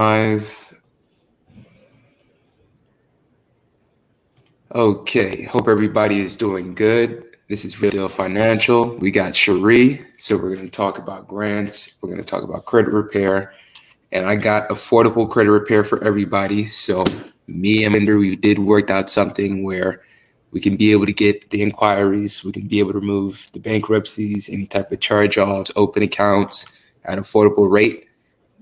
Live. Okay, hope everybody is doing good. This is Real Deal Financial. We got Cherie, so we're going to talk about grants. We're going to talk about credit repair, and I got affordable credit repair for everybody. So me and Linder, we did work out something where we can be able to get the inquiries, we can be able to remove the bankruptcies, any type of charge-offs, open accounts at an affordable rate.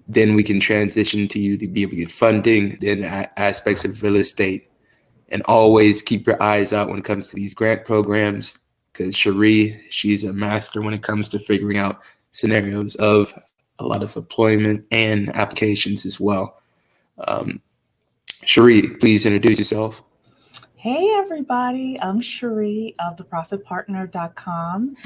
Then we can transition to you to be able to get funding, then aspects of real estate, and always keep your eyes out when it comes to these grant programs because Cherie, she's a master when it comes to figuring out scenarios of a lot of employment and applications as well. Um, Cherie, please introduce yourself. Hey everybody, I'm Cherie of theprofitpartner.com.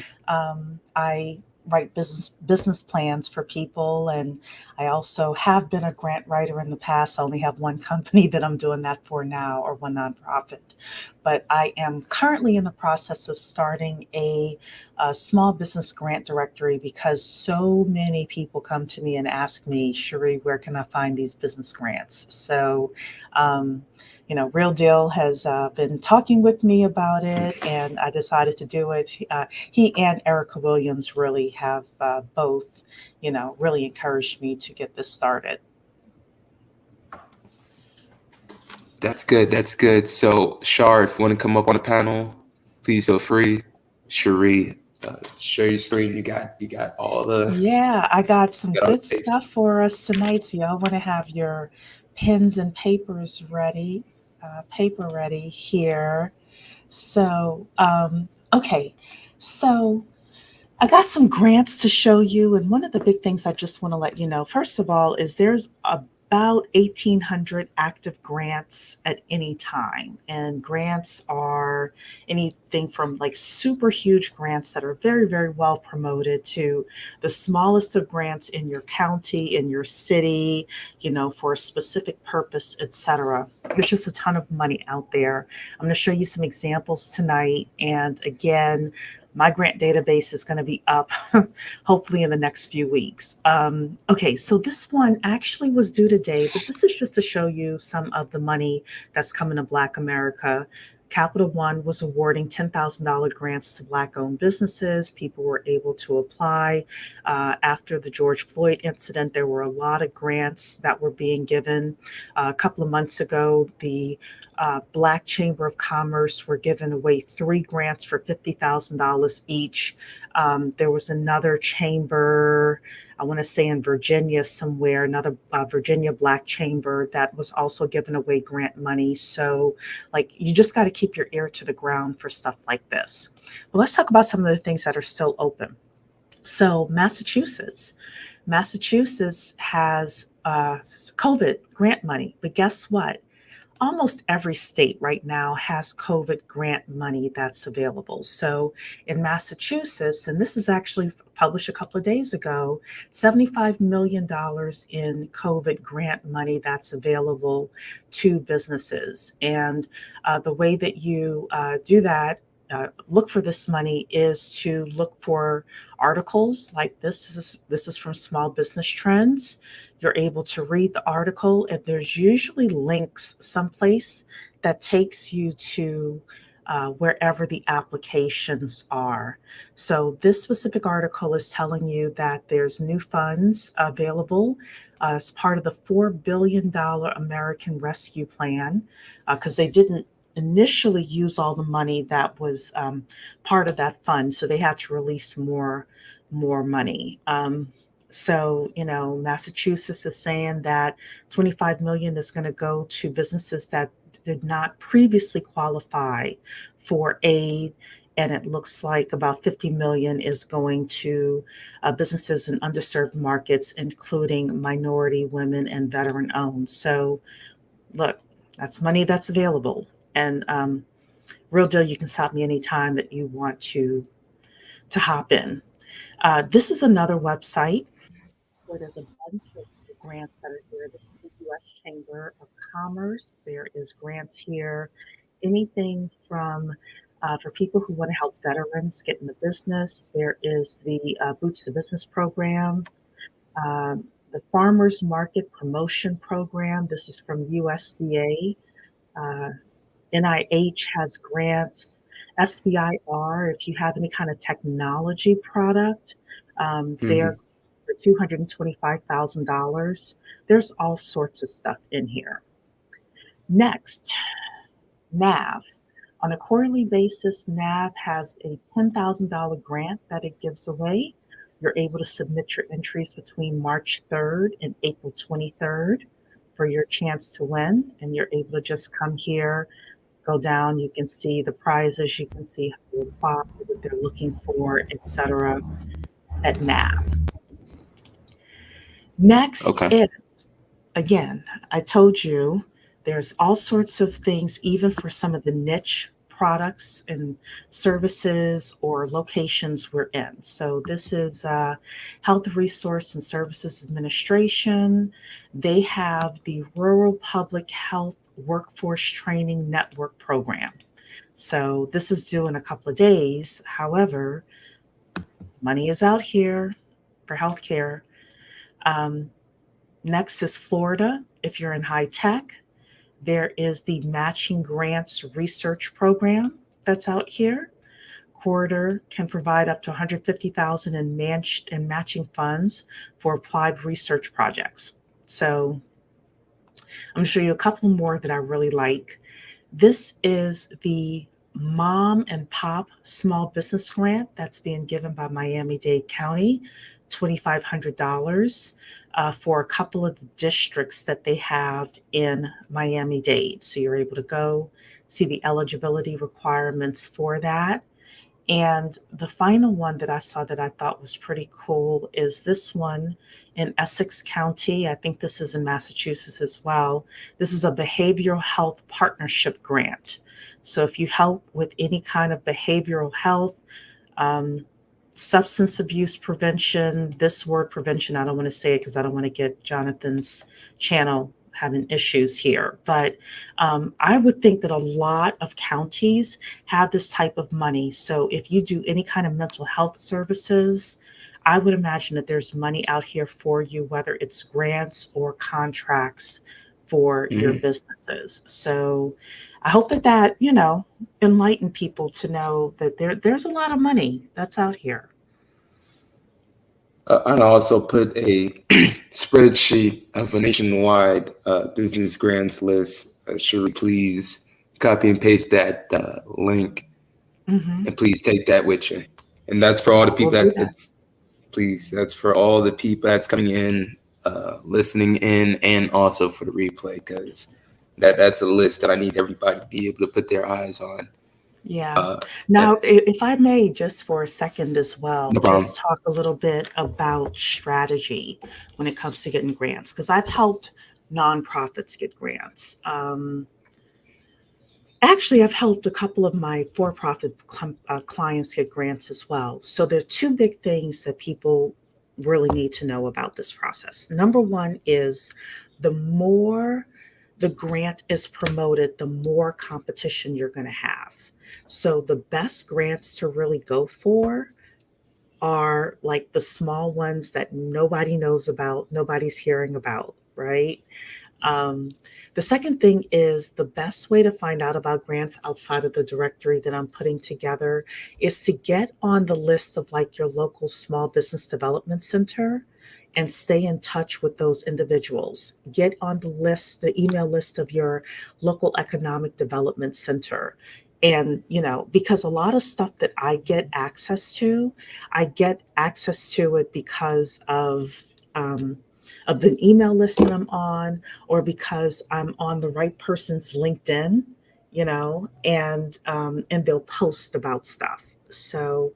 I write business plans for people, and I also have been a grant writer in the past. I only have one company that I'm doing that for now, or one nonprofit. But I am currently in the process of starting a small business grant directory because so many people come to me and ask me, Cherie, where can I find these business grants? So um, Real Deal has been talking with me about it, and I decided to do it. He and Erica Williams really have both, really encouraged me to get this started. That's good. That's good. So, Shar, if you want to come up on the panel, please feel free. Cherie, share your screen. You got all the Yeah, I got some you got all the good space. stuff for us tonight. So y'all want to have your pens and paper ready here. So, okay. So I got some grants to show you, and one of the big things I just want to let you know, first of all, is there's about 1,800 active grants at any time. And grants are anything from like super huge grants that are very, very well promoted to the smallest of grants in your county, in your city, for a specific purpose, etc. There's just a ton of money out there. I'm going to show you some examples tonight. And again, my grant database is going to be up hopefully in the next few weeks. Okay, so this one actually was due today, but this is just to show you some of the money that's coming to Black America. Capital One was awarding $10,000 grants to Black owned businesses. People were able to apply. After the George Floyd incident, there were a lot of grants that were being given. A couple of months ago, the Black Chamber of Commerce were giving away 3 grants for $50,000 each. There was another chamber, I want to say in Virginia somewhere, another Virginia Black Chamber that was also giving away grant money. So, like, you just got to keep your ear to the ground for stuff like this. But let's talk about some of the things that are still open. So, Massachusetts has COVID grant money, but guess what? Almost every state right now has COVID grant money that's available. So in Massachusetts, and this is actually published a couple of days ago, $75 million in COVID grant money that's available to businesses. And the way that you do that, look for this money, is to look for articles like this. This is from Small Business Trends. You're able to read the article, and there's usually links someplace that takes you to wherever the applications are. So this specific article is telling you that there's new funds available as part of the $4 billion American Rescue Plan, because they didn't initially use all the money that was part of that fund, so they had to release more money. So, Massachusetts is saying that 25 million is going to go to businesses that did not previously qualify for aid. And it looks like about 50 million is going to businesses in underserved markets, including minority, women, and veteran owned. So, look, that's money that's available. And Real Deal, you can stop me anytime that you want to hop in. This is another website where there's a bunch of grants that are here. This is the U.S. Chamber of Commerce. There is grants here, anything from for people who want to help veterans get into business. There is the Boots to Business program. Um, the Farmers Market Promotion Program. This is from USDA. NIH has grants. SBIR, if you have any kind of technology product, they're Hmm. for $225,000. There's all sorts of stuff in here. Next, NAV. On a quarterly basis, NAV has a $10,000 grant that it gives away. You're able to submit your entries between March 3rd and April 23rd for your chance to win. And you're able to just come here, go down, you can see the prizes, you can see how to apply, what they're looking for, etc. at NAV. Next Okay. is, again, I told you there's all sorts of things, even for some of the niche products and services or locations we're in. So this is Health Resource and Services Administration. They have the Rural Public Health Workforce Training Network Program. So this is due in a couple of days. However, money is out here for healthcare. Um, Next is Florida. If you're in high tech, there is the Matching Grants Research Program that's out here. Corridor can provide up to 150,000 in matching funds for applied research projects. So I'm going to show you a couple more that I really like. This is the Mom and Pop Small Business Grant that's being given by Miami-Dade County, $2,500 for a couple of the districts that they have in Miami-Dade. So you're able to go see the eligibility requirements for that. And the final one that I saw that I thought was pretty cool is this one in Essex County. I think this is in Massachusetts as well. This is a behavioral health partnership grant. So if you help with any kind of behavioral health, um, substance abuse prevention, this word prevention, I don't want to say it because I don't want to get Jonathan's channel having issues here. But I would think that a lot of counties have this type of money. So if you do any kind of mental health services, I would imagine that there's money out here for you, whether it's grants or contracts for your Hmm. businesses. So I hope that enlighten people to know that there's a lot of money that's out here. I'd also put a spreadsheet of a nationwide business grants list. Sure, please copy and paste that link, Hmm. and please take that with you. And that's for all the We'll people do that. that's for all the people that's coming in, listening in, and also for the replay, because that's a list that I need everybody to be able to put their eyes on. Yeah. Uh, Now, if I may, just for a second as well, no problem. just talk a little bit about strategy when it comes to getting grants, because I've helped nonprofits get grants. Actually, I've helped a couple of my for-profit clients get grants as well. So there are two big things that people really need to know about this process. Number one is the more the grant is promoted, the more competition you're going to have. So the best grants to really go for are like the small ones that nobody knows about, nobody's hearing about, right? Um, the second thing is the best way to find out about grants outside of the directory that I'm putting together is to get on the list of like your local small business development center and stay in touch with those individuals. Get on the list, the email list of your local economic development center. And, because a lot of stuff that I get access to it because of the email list that I'm on, or because I'm on the right person's LinkedIn, and they'll post about stuff. So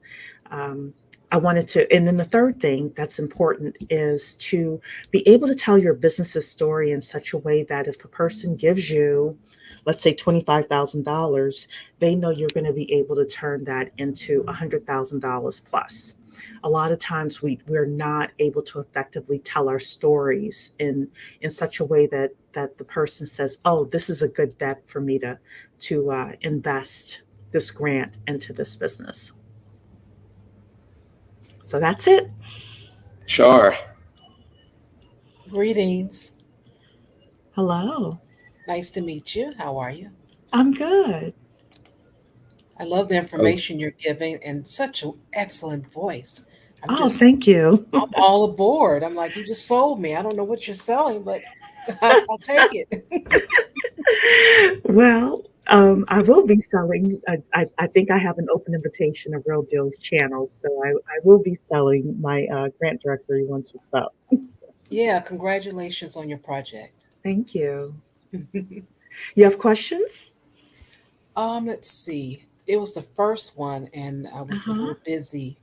um, I wanted to, and then the third thing that's important is to be able to tell your business's story in such a way that if a person gives you, let's say $25,000, they know you're going to be able to turn that into $100,000 plus. A lot of times we're not able to effectively tell our stories in such a way that the person says, oh, this is a good bet for me to invest this grant into this business. So that's it. Sure. Greetings. Hello. Nice to meet you. How are you? I'm good. I love the Oh, information you're giving and such an excellent voice. I'm Oh, just, thank you. I'm all aboard. I'm like, you just sold me. I don't know what you're selling, but I'll take it. Well, I will be selling. I think I have an open invitation of Real Deals channel, so I will be selling my grant directory once it's up. Yeah, congratulations on your project. Thank you. You have questions? Let's see. It was the first one, and I Uh was a huh. little busy.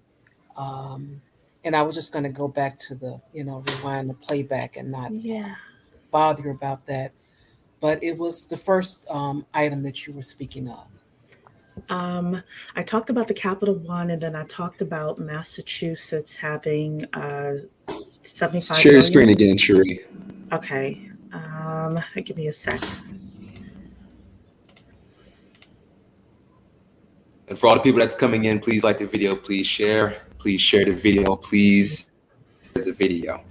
Um, and I was just going to go back to rewind the playback and not Yeah. bother you about that. But it was the first item that you were speaking of. Um, I talked about the Capital One, and then I talked about Massachusetts having 75 share your screen million. again, Cherie. Okay. Give me a sec. And for all the people that's coming in, please like the video, please share. Please share the video, please share the video.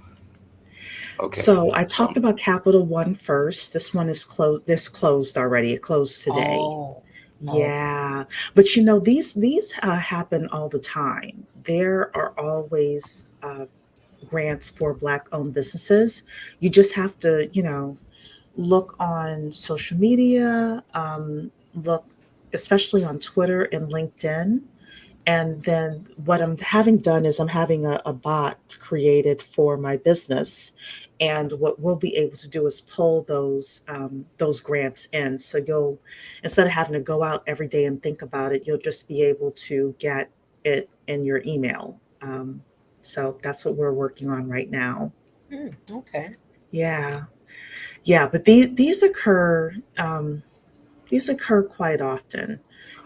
Okay, So I so talked about Capital One first. This one is closed. This closed already. It closed today. Oh, okay. Yeah, but you know these happen all the time. There are always grants for Black-owned businesses. You just have to, look on social media, look especially on Twitter and LinkedIn. And then what I'm having done is I'm having a bot created for my business. And what we'll be able to do is pull those grants in. So you'll, instead of having to go out every day and think about it, you'll just be able to get it in your email. So that's what we're working on right now. Okay. Yeah, yeah. But these occur quite often.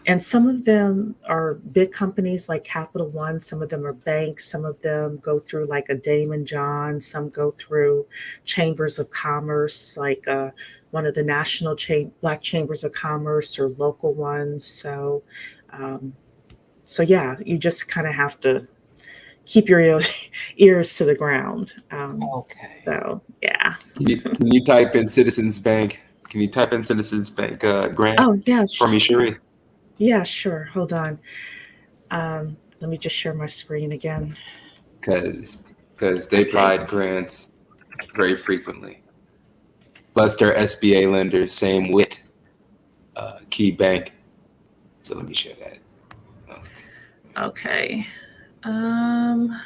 And some of them are big companies like Capital One, some of them are banks, some of them go through like a Damon John, some go through chambers of commerce, like one of the national Black chambers of commerce or local ones. Um, so yeah, you just kind of have to keep your ears to the ground. Okay. So yeah. can you type in Citizens Bank? Can you type in Citizens Bank grant Oh yeah, for me, Cherie? yeah, sure. Hold on. Let me just share my screen again. Because they Okay. provide grants very frequently. Plus, they're SBA lenders, same with Key Bank. So let me share that. Okay. Okay. Um,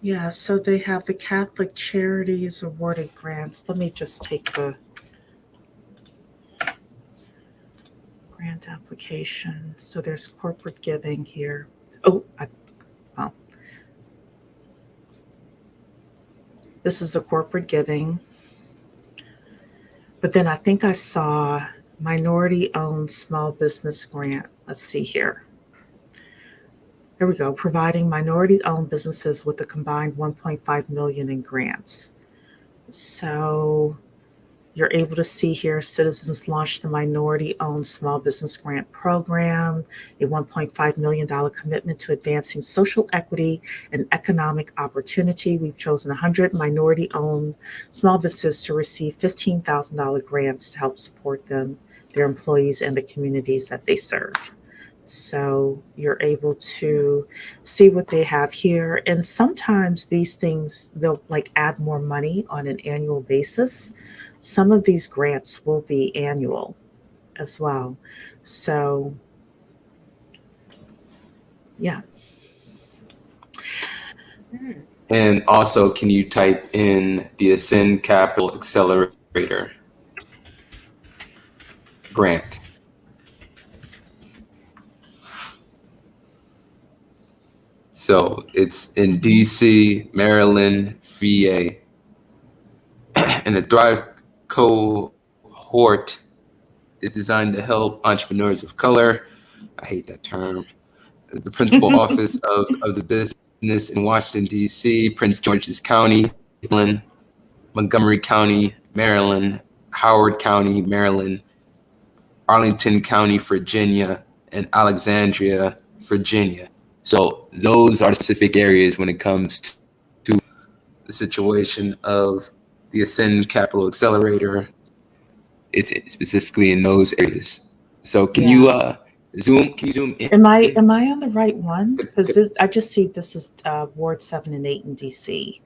yeah, so they have the Catholic Charities awarded grants. Let me just take the grant application. So there's corporate giving here. Oh, well, this is the corporate giving. But then I think I saw minority owned small business grant. Let's see here. Here we go. Providing minority owned businesses with a combined 1.5 million in grants. So you're able to see here Citizens launched the Minority Owned Small Business Grant Program, a $1.5 million commitment to advancing social equity and economic opportunity. We've chosen 100 minority owned small businesses to receive $15,000 grants to help support them, their employees, and the communities that they serve. So you're able to see what they have here. And sometimes these things, they'll like add more money on an annual basis. Some of these grants will be annual as well. So, yeah. Hmm. And also, can you type in the Ascend Capital Accelerator grant? So it's in DC, Maryland, VA, and the Thrive cohort is designed to help entrepreneurs of color. I hate that term. The principal office of the business in Washington, D.C., Prince George's County, Maryland, Montgomery County, Maryland, Howard County, Maryland, Arlington County, Virginia, and Alexandria, Virginia. So those are specific areas when it comes to the situation of the Ascend Capital Accelerator. It's specifically in those areas. So can you zoom? Can you zoom in? Am I on the right one? Because I just see this is Ward 7 and 8 in DC.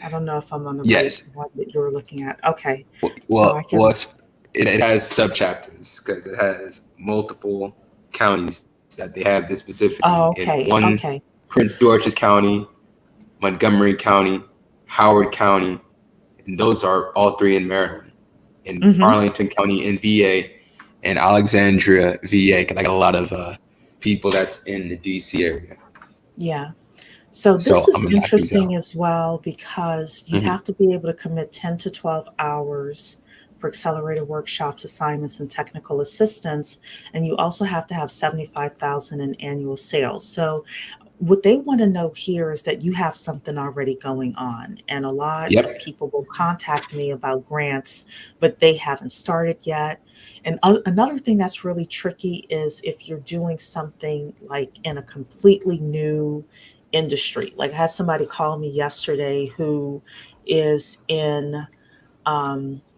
I don't know if I'm on the Yes. right one that you were looking at. Okay. Well, So I can. well, it has subchapters because it has multiple counties that they have this specifically. Oh, okay. In one, Okay. Prince George's County, Montgomery County, Howard County, and those are all three in Maryland. In Mhm. Arlington County in VA, and Alexandria VA. 'Cause I got a lot of people that's in the DC area. Yeah. So this So is I'm gonna knock these interesting out. as well because you Mhm. have to be able to commit 10 to 12 hours for accelerated workshops, assignments, and technical assistance. And you also have to have 75,000 in annual sales. So what they want to know here is that you have something already going on. And a lot of Yep. people will contact me about grants, but they haven't started yet. And another thing that's really tricky is if you're doing something like in a completely new industry. Like I had somebody call me yesterday who is in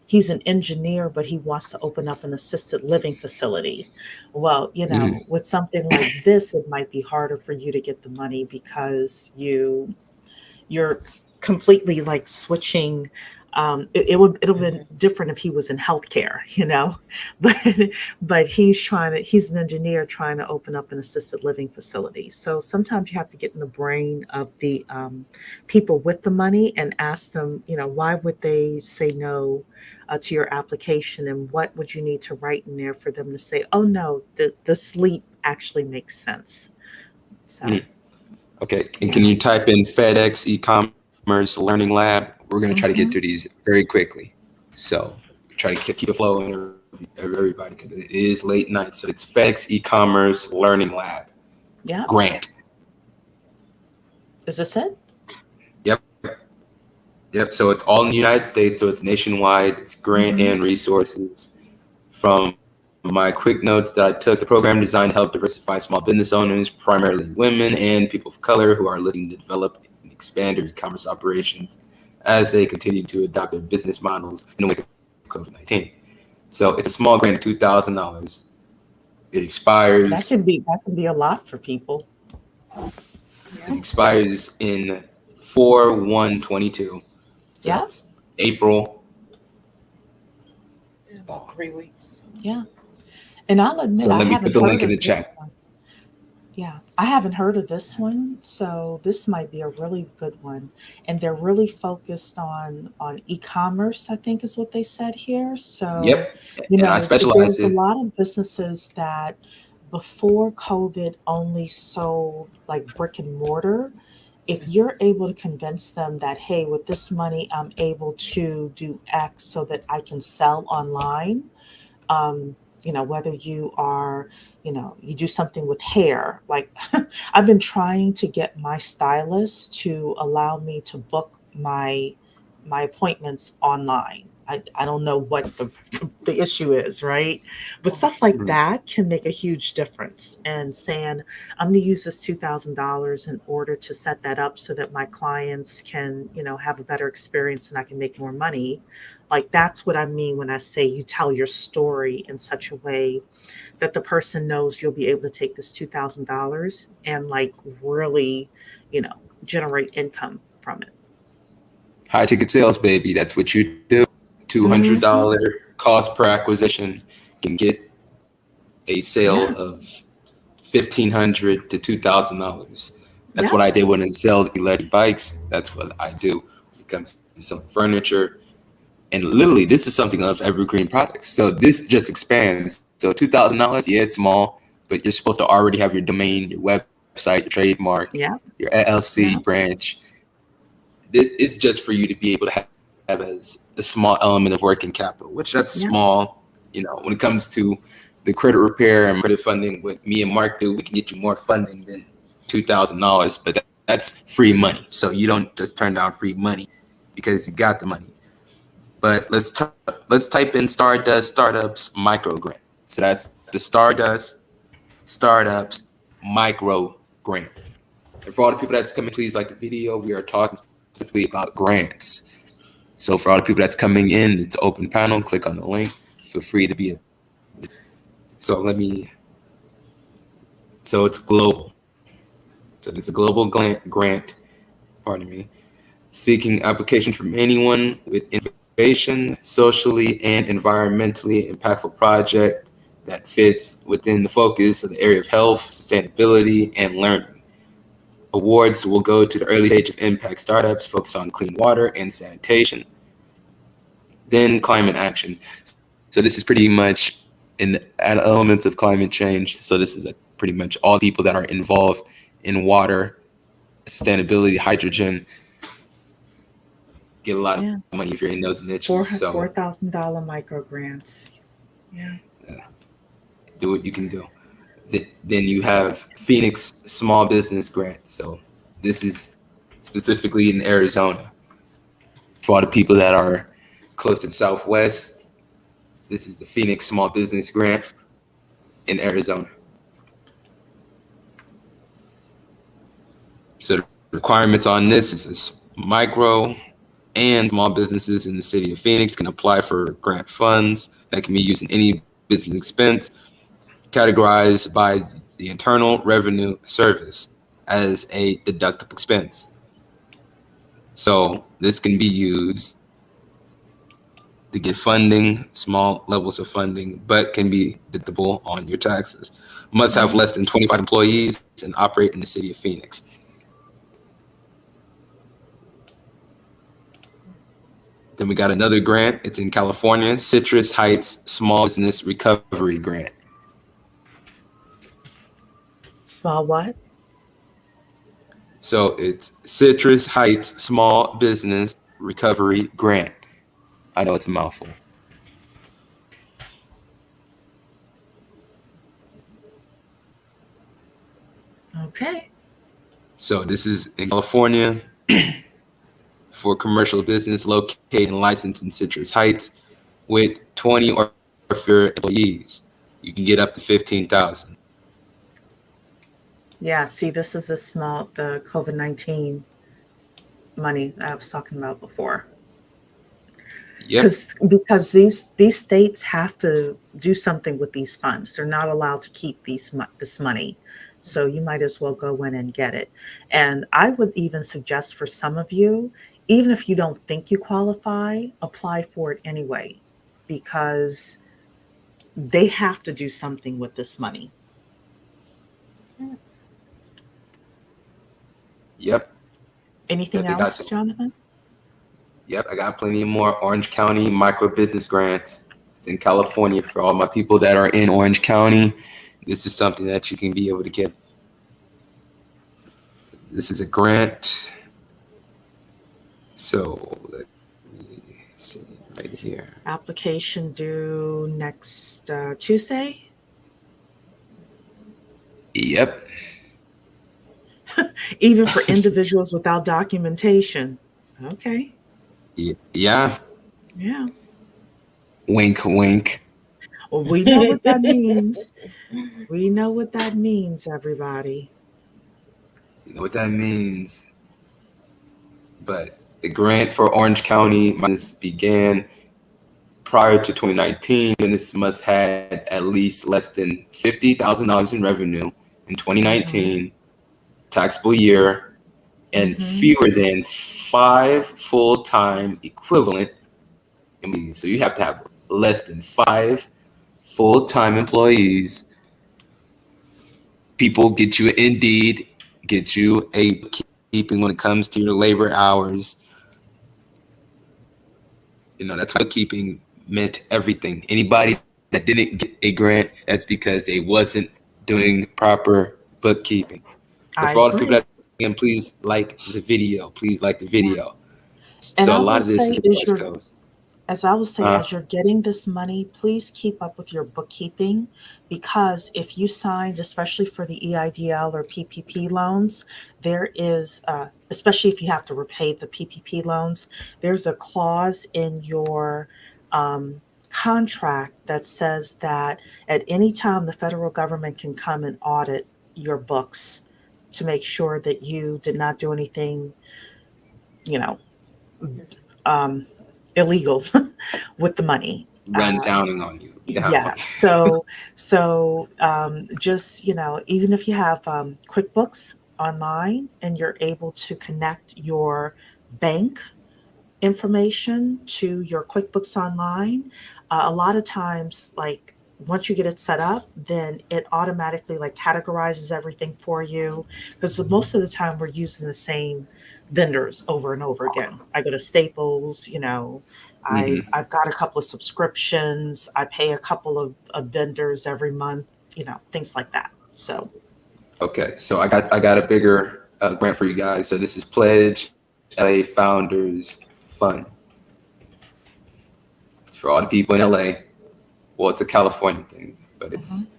he's an engineer, but he wants to open up an assisted living facility. Well, Mhm. with something like this, it might be harder for you to get the money because you're completely like switching. It'll been different if he was in healthcare, but he's an engineer trying to open up an assisted living facility. So sometimes you have to get in the brain of the people with the money and ask them, why would they say no to your application, and what would you need to write in there for them to say, oh no, the sleep actually makes sense. So Mhm. Okay, and can yeah. you type in FedEx e-commerce learning lab? We're going to try to get Hmm. through these very quickly. So try to keep the flow in everybody because it is late night. So it's FedEx e-commerce learning lab Yeah. grant. Is this it? Yep. Yep. So it's all in the United States. So it's nationwide. It's grant Mhm. and resources. From my quick notes that I took, the program designed to help diversify small business owners, primarily women and people of color who are looking to develop and expand their e-commerce operations as they continue to adopt their business models in the wake of COVID-19. So it's a small grant, $2,000. It expires. That can be a lot for people. It expires in 4/1/22. So Yeah. that's April. In about 3 weeks. Yeah. And I'll admit So I let me put haven't the link heard in of the this chat. one. Yeah, I haven't heard of this one, so this might be a really good one. And they're really focused on e-commerce, I think is what they said here. So, Yep. And I specialize there's a in. lot of businesses that before COVID only sold like brick and mortar. If you're able to convince them that, hey, with this money, I'm able to do X so that I can sell online, whether you are, you do something with hair. Like I've been trying to get my stylist to allow me to book my appointments online. I don't know what the issue is, right? But stuff like Mhm. that can make a huge difference. And saying, I'm going to use this $2,000 in order to set that up so that my clients can, have a better experience and I can make more money. Like that's what I mean when I say you tell your story in such a way that the person knows you'll be able to take this $2,000 and like really, you know, generate income from it. High ticket sales, baby. That's what you do. Hmm. $200 cost per acquisition can get a sale Yeah. of $1,500 to $2,000. That's what Yep. I did when I sell electric bikes. That's what I do when it comes to selling furniture. And literally, this is something of evergreen products. So this just expands. So $2,000, yeah, it's small, but you're supposed to already have your domain, your website, your trademark, Yeah. your Yeah. LLC branch. It's just for you to be able to have as a small element of working capital, which that's Yeah. small. When it comes to the credit repair and credit funding, what me and Mark do, we can get you more funding than $2,000, but that's free money. So you don't just turn down free money because you got the money. But let's type in Stardust Startups Micro Grant. So that's the Stardust Startups Micro Grant. And for all the people that's coming, please like the video. We are talking specifically about grants. So for all the people that's coming in, it's open panel. Click on the link. Feel free to be. So So it's global. So it's a global grant. Pardon me. Seeking application from anyone with innovation, socially and environmentally impactful project that fits within the focus of the area of health, sustainability, and learning. Awards will go to the early stage of impact startups focused on clean water and sanitation. Then climate action. So this is pretty much in the elements of climate change. So this is pretty much all people that are involved in water, sustainability, hydrogen, get a lot of money if you're in those niches. So $4,000 micro grants. Yeah. Do what you can do. Then you have Phoenix Small Business Grant. So this is specifically in Arizona. For all the people that are close to the Southwest, this is the Phoenix Small Business Grant in Arizona. So the requirements on this is this: micro and small businesses in the city of Phoenix can apply for grant funds that can be used in any business expense categorized by the Internal Revenue Service as a deductible expense. So this can be used to get funding, small levels of funding, but can be deductible on your taxes. Must have less than 25 employees and operate in the city of Phoenix. Then we got another grant. It's in California, Citrus Heights Small Business Recovery Grant. Small what? So it's Citrus Heights Small Business Recovery Grant. I know it's a mouthful. Okay. So this is in California for commercial business located and licensed in Citrus Heights with 20 or fewer employees. You can get up to 15,000. Yeah, see, this is the COVID-19 money that I was talking about before. Yep. Because these states have to do something with these funds. They're not allowed to keep this money. So you might as well go in and get it. And I would even suggest for some of you, even if you don't think you qualify, apply for it anyway, because they have to do something with this money. Yep. Anything else, Jonathan? Yep, I got plenty more Orange County micro business grants. It's in California for all my people that are in Orange County. This is something that you can be able to get. This is a grant. So let me see right here. Application due next Tuesday? Yep. Even for individuals without documentation. Okay. Yeah. Yeah. Wink, wink. Well, we know what that means. We know what that means, everybody. You know what that means. But the grant for Orange County began prior to 2019. Business must have at least less than $50,000 in revenue in 2019 taxable year, and fewer than 5 full-time equivalent employees. So you have to have less than 5 full-time employees. People get you Indeed, get you a bookkeeping when it comes to your labor hours. You know, that's bookkeeping meant everything. Anybody that didn't get a grant, that's because they wasn't doing proper bookkeeping. But for all the people that, and please like the video. Please like the video. And so a lot of this is West Coast. As I will say, as you're getting this money, please keep up with your bookkeeping, because if you signed, especially for the EIDL or PPP loans, there is, especially if you have to repay the PPP loans, there's a clause in your contract that says that at any time the federal government can come and audit your books to make sure that you did not do anything, you know, um, illegal with the money. Run downing on you. Yeah. Just, even if you have QuickBooks online and you're able to connect your bank information to your QuickBooks Online, a lot of times, like once you get it set up, then it automatically like categorizes everything for you. Because most of the time we're using the same vendors over and over again. I go to Staples, Hmm. I've got a couple of subscriptions. I pay a couple of vendors every month, things like that. So, Okay, so I got a bigger grant for you guys. So this is Pledge LA Founders Fund. It's for all the people in LA. Well, it's a California thing, but it's mhm,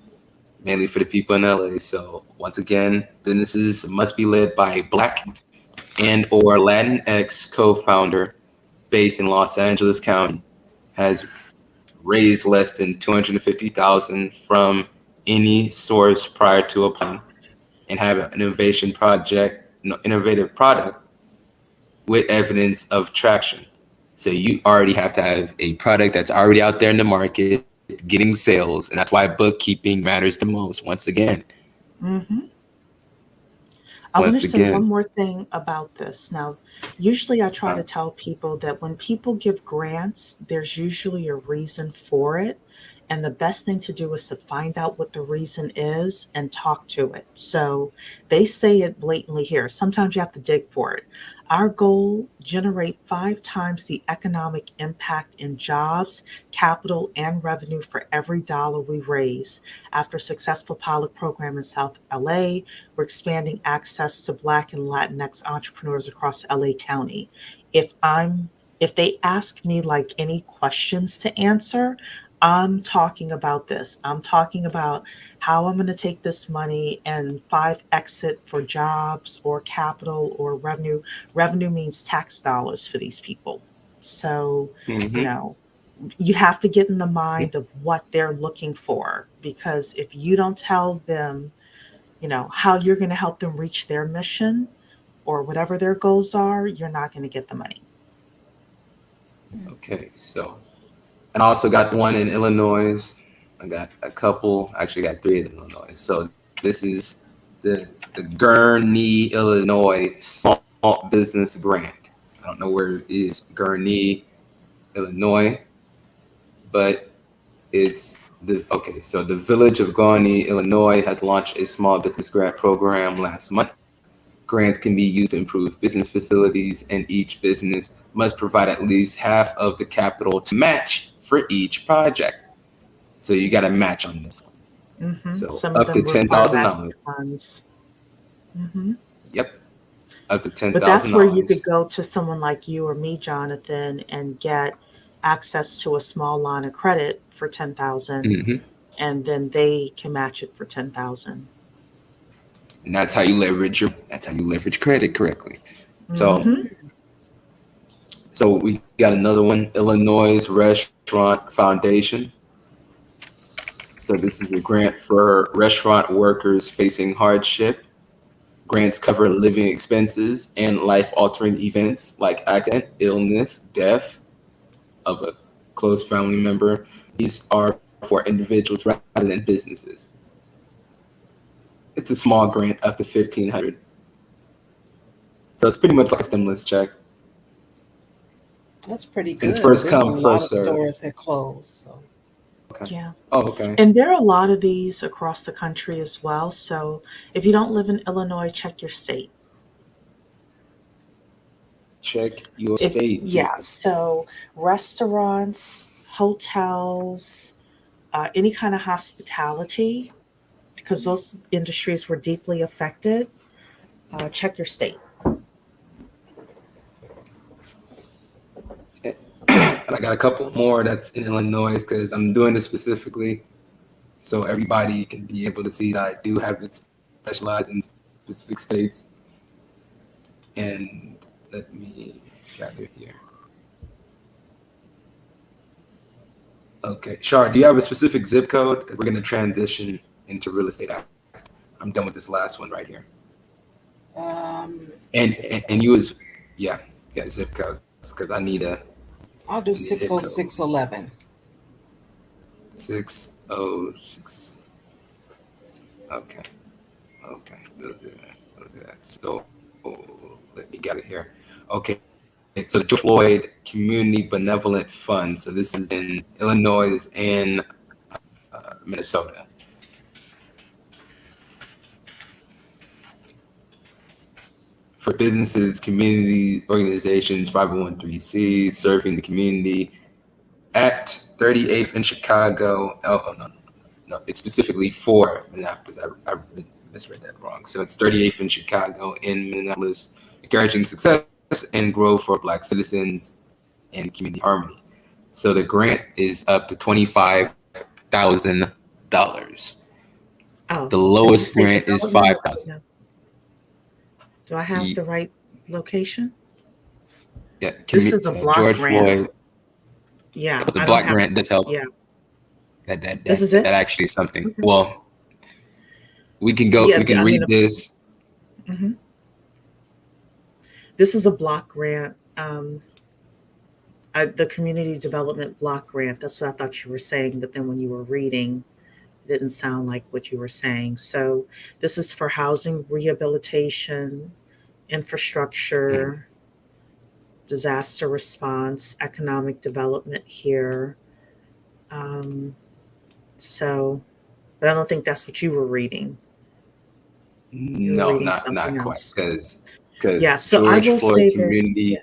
mainly for the people in LA. So once again, businesses must be led by a Black and or Latinx co-founder based in Los Angeles County, has raised less than 250,000 from any source prior to applying, and have an innovative product with evidence of traction. So you already have to have a product that's already out there in the market, getting sales, and that's why bookkeeping matters the most. mhm. I want to Once say one again, more thing about this. Now, usually I try uh, to tell people that when people give grants, there's usually a reason for it. And the best thing to do is to find out what the reason is and talk to it. So they say it blatantly here. Sometimes you have to dig for it. Our goal, generate 5 times the economic impact in jobs, capital, and revenue for every dollar we raise. After a successful pilot program in South LA, we're expanding access to Black and Latinx entrepreneurs across LA County. If I'm if they ask me like any questions to answer, I'm talking about this. I'm talking about how I'm going to take this money and 5x it for jobs or capital or revenue. Revenue means tax dollars for these people. So, you mhm. know, you have to get in the mind of what they're looking for, because if you don't tell them, how you're going to help them reach their mission or whatever their goals are, you're not going to get the money. Okay, so and I also got one in Illinois. I got a couple, actually got three in Illinois. So this is the Gurnee, Illinois Small Business Grant. I don't know where it is, Gurnee, Illinois, but it's the okay. So the Village of Gurnee, Illinois, has launched a small business grant program last month. Grants can be used to improve business facilities, and each business must provide at least half of the capital to match for each project. So you got to match on this one. So Some of up to them ten require thousand matching dollars. funds. hmm Yep, up to ten But thousand that's where you could dollars. go to someone like you or me, Jonathan, and get access to a small line of credit for 10,000, Mm-hmm. and then they can match it for 10,000. And that's how you leverage your. That's how you leverage credit correctly. So Mm-hmm. so we got another one, Illinois Restaurant Foundation. So this is a grant for restaurant workers facing hardship. Grants cover living expenses and life-altering events like accident, illness, death of a close family member. These are for individuals rather than businesses. It's a small grant up to 1,500. So it's pretty much like a stimulus check. That's pretty And good because first there's a come, lot first of serve. stores that close. So Okay. Yeah. Oh, okay. And there are a lot of these across the country as well. So if you don't live in Illinois, check your state. Check your If state. Yeah, so restaurants, hotels, any kind of hospitality, because those industries were deeply affected. Check your state. And I got a couple more that's in Illinois because I'm doing this specifically so everybody can be able to see that I do have it specialized in specific states. And let me gather here. Okay, Shar, do you have a specific zip code? Because we're going to transition into real estate after I'm done with this last one right here. um, And zip and, code. and you as yeah. Yeah, zip codes, because I need a I'll do zip code. 60611. 606. Okay. Okay. We'll do that. We'll do that. So let me get it here. Okay. So the George Floyd Community Benevolent Fund. So this is in Illinois and Minnesota. For businesses, community organizations, 501(c)(3) serving the community at 38th in Chicago. Oh, no. It's specifically for Minneapolis. I misread that wrong. So it's 38th in Chicago in Minneapolis, encouraging success and growth for Black citizens and community harmony. So the grant is up to $25,000. Oh, The lowest did you say grant is development or- $5,000. no. Do I have the right location? Yeah, This is a block George grant. Floyd. Yeah, But the I don't block have. grant does help. Yeah, That this is it. that actually is something. Okay. Well, we can go. Yeah, we can I read mean, this. Mhm. This is a block grant. The community development block grant. That's what I thought you were saying, but then when you were reading, it didn't sound like what you were saying. So this is for housing rehabilitation, infrastructure, disaster response, economic development here. So, but I don't think that's what you were reading. You were No, reading not something quite, else. because Yeah, so I George will Floyd say that, Community yeah,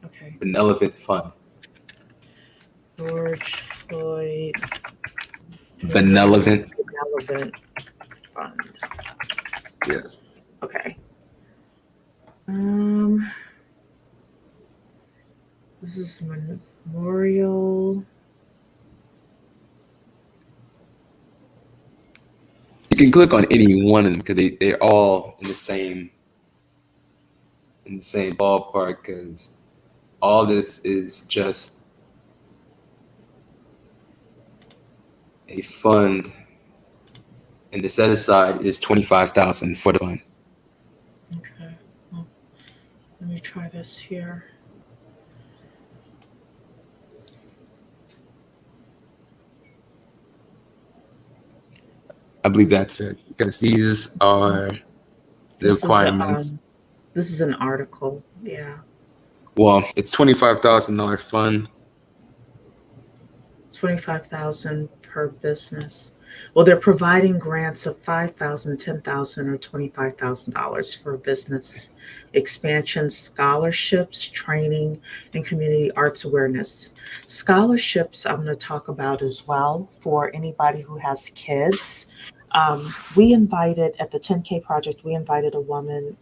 okay. Benevolent Fund. George Floyd Benevolent. Benevolent Fund. Yes. Okay. This is Memorial. You can click on any one of them because they're all in the same ballpark, because all this is just a fund, and the set aside is $25,000 for the fund. Okay. Well, let me try this here. I believe that's it, because these are the requirements. This is an article. Yeah. Well, it's $25,000 fund. 25,000 per business. Well, they're providing grants of $5,000, $10,000, or $25,000 for business expansion, scholarships, training, and community arts awareness. Scholarships I'm going to talk about as well for anybody who has kids. We invited at the 10K Project, we invited a woman,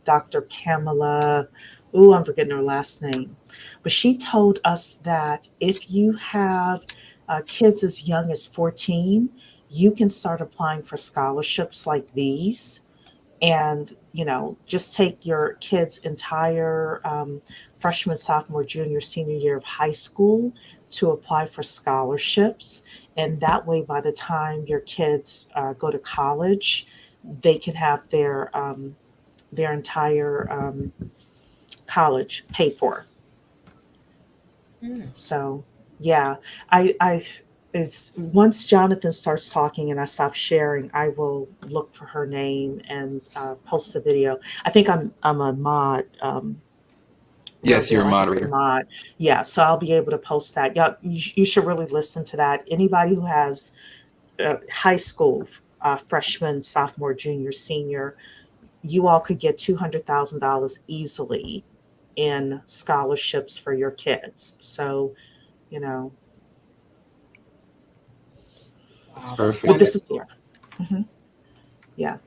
Dr. Pamela, I'm forgetting her last name, but she told us that if you have kids as young as 14, you can start applying for scholarships like these. And, just take your kid's entire freshman, sophomore, junior, senior year of high school to apply for scholarships. And that way, by the time your kids go to college, they can have their entire college paid for. So, yeah, I is once Jonathan starts talking and I stop sharing, I will look for her name and post the video. I think I'm a mod. Yes, you're a Bill, I think you're moderator. a mod. Yeah, so I'll be able to post that. Yeah, you should really listen to that. Anybody who has high school freshman, sophomore, junior, senior, you all could get $200,000 easily in scholarships for your kids. So, Wow, That's that's perfect. but this is wonderful. here. Mhm. Yeah.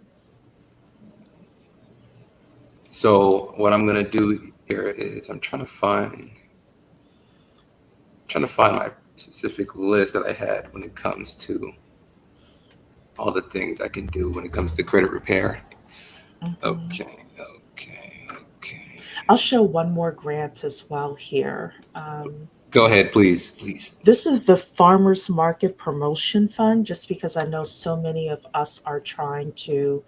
So what I'm gonna do here is I'm trying to find my specific list that I had when it comes to all the things I can do when it comes to credit repair. Mhm. Okay. I'll show one more grant as well here. Go ahead, please, please. This is the Farmers Market Promotion Fund, just because I know so many of us are trying to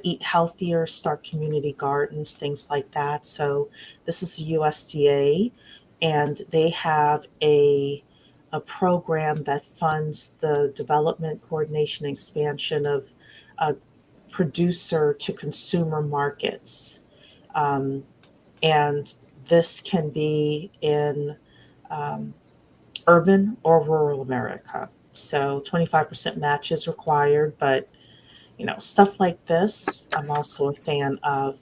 eat healthier, start community gardens, things like that. So this is the USDA, and they have a program that funds the development, coordination, and expansion of producer to consumer markets. Um, and this can be in um, urban or rural America. So 25% match is required, but stuff like this, I'm also a fan of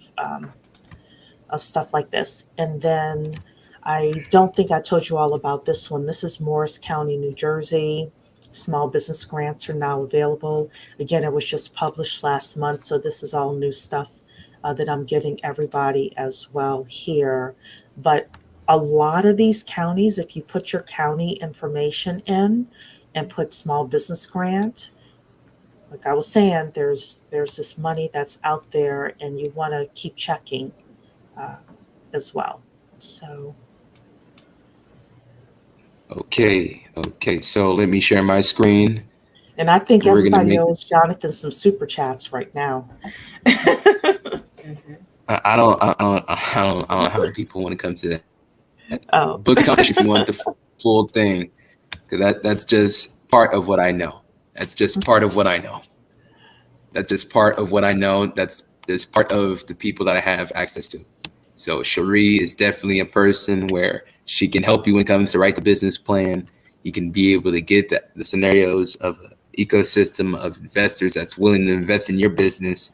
stuff like this. And then I don't think I told you all about this one. This is Morris County, New Jersey. Small business grants are now available. Again, it was just published last month, so this is all new stuff that I'm giving everybody as well here. But a lot of these counties, if you put your county information in and put small business grant, like I was saying, there's this money that's out there, and you want to keep checking uh, as well. So Okay. So let me share my screen. and I think We're gonna everybody make. owes Jonathan some super chats right now. Mhm. I don't know how people want to come to that. Oh, Book a conversation if you want the full thing, because that's just part of what I know. That's just part of what I know. That's just part of what I know. That's just part of the people that I have access to. So Cherie is definitely a person where she can help you when it comes to write the business plan. You can be able to get the scenarios of an ecosystem of investors that's willing to invest in your business.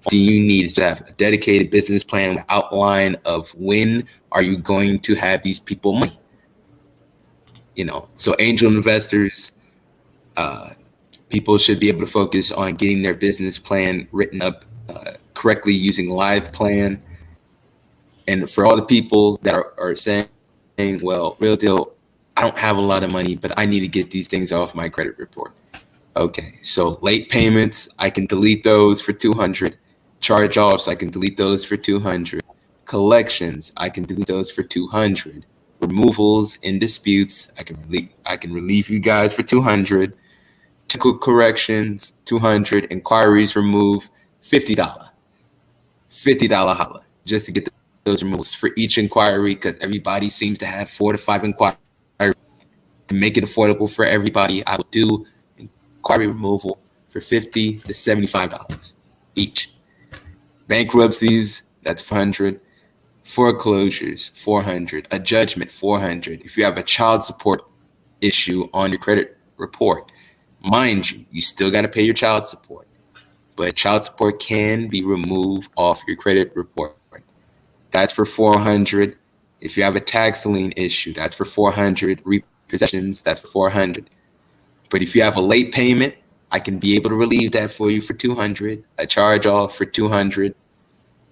All you need is to have a dedicated business plan with outline of when are you going to have these people money. So angel investors, uh, people should be able to focus on getting their business plan written up correctly using Live Plan. And for all the people that are saying, well, Real Deal, I don't have a lot of money, but I need to get these things off my credit report. Okay, so late payments, I can delete those for 200. Charge-offs, I can delete those for 200. Collections, I can delete those for 200. Removals and disputes, I can relieve you guys for 200. Technical corrections, 200. Inquiries remove, $50. $50 holla just to get those removals for each inquiry, because everybody seems to have 4 to 5 inquiries. To make it affordable for everybody, I will do inquiry removal for $50 to $75 each. Bankruptcies, that's 400. Foreclosures, 400. A judgment, 400. If you have a child support issue on your credit report, mind you, you still got to pay your child support, but child support can be removed off your credit report. That's for 400. If you have a tax lien issue, that's for 400. Repossessions, that's for 400. But if you have a late payment, I can be able to relieve that for you for 200. A charge off for 200.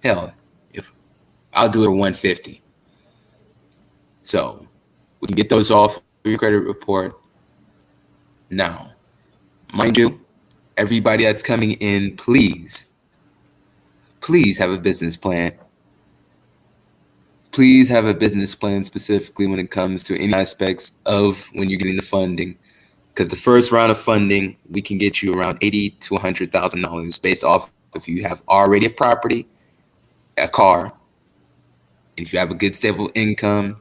Hell, if I'll do it for 150. So we can get those off your credit report. Now, mind you, everybody that's coming in, please have a business plan. Please have a business plan specifically when it comes to any aspects of when you're getting the funding. Because the first round of funding, we can get you around $80,000 to $100,000 based off if you have already a property, a car, and if you have a good stable income.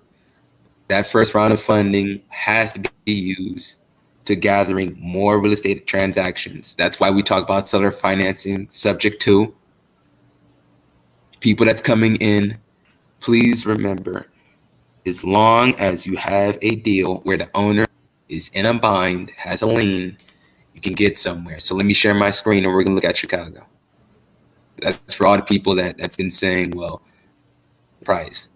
That first round of funding has to be used to gathering more real estate transactions. That's why we talk about seller financing subject to people that's coming in. Please remember, as long as you have a deal where the owner is in a bind, has a lien, you can get somewhere. So let me share my screen and we're gonna look at Chicago. That's for all the people that's been saying, well, price.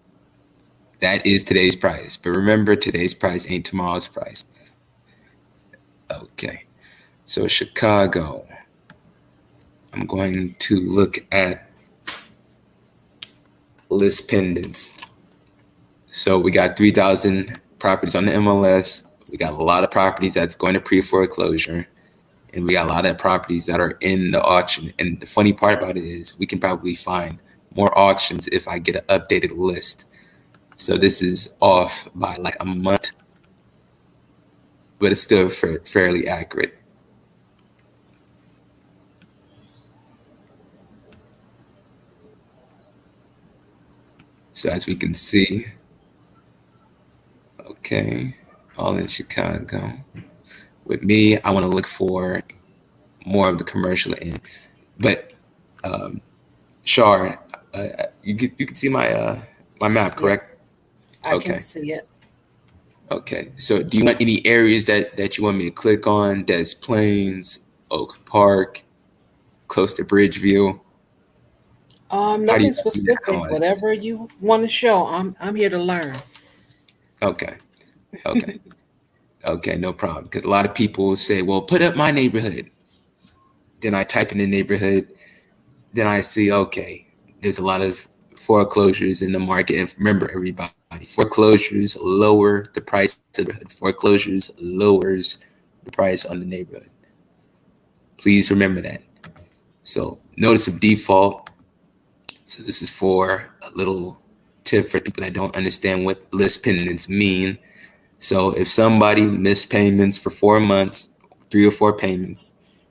That is today's price. But remember, today's price ain't tomorrow's price. Okay. So Chicago, I'm going to look at list pendants. So we got 3,000 properties on the MLS. We got a lot of properties that's going to pre-foreclosure. And we got a lot of properties that are in the auction. And the funny part about it is we can probably find more auctions if I get an updated list. So this is off by like a month but it's still fairly accurate. So as we can see, okay, all in Chicago. With me, I want to look for more of the commercial end. But Shar, you can see my map, correct? Yes, I can Okay. see it. Okay. So do you want any areas that you want me to click on? Des Plaines, Oak Park, close to Bridgeview? How do you Nothing want me to specific. analyze this? Whatever you want to show, I'm here to learn. Okay. Okay. Okay, no problem. Because a lot of people say, well, put up my neighborhood. Then I type in the neighborhood. Then I see, okay, there's a lot of foreclosures in the market. And remember, everybody, foreclosures lower the price of the neighborhood. Foreclosures lowers the price on the neighborhood. Please remember that. So notice of default. So this is for a little tip for people that don't understand what list pendants mean. So if somebody missed payments for 4 months, 3 or 4 payments,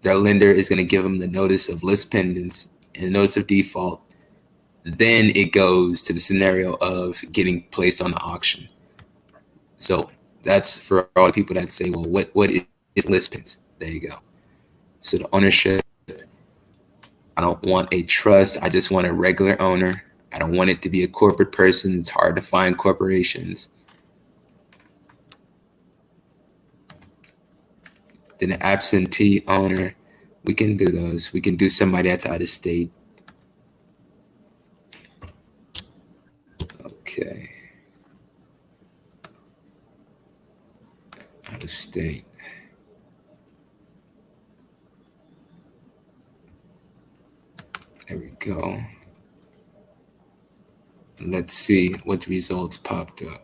their lender is going to give them the notice of list pendants and notice of default. Then it goes to the scenario of getting placed on the auction. So that's for all the people that say, well, what is list pendants? There you go. So the ownership, I don't want a trust. I just want a regular owner. I don't want it to be a corporate person. It's hard to find corporations. Then an absentee owner, we can do those. We can do somebody that's out of state. Okay. Out of state. There we go. Let's see what the results popped up.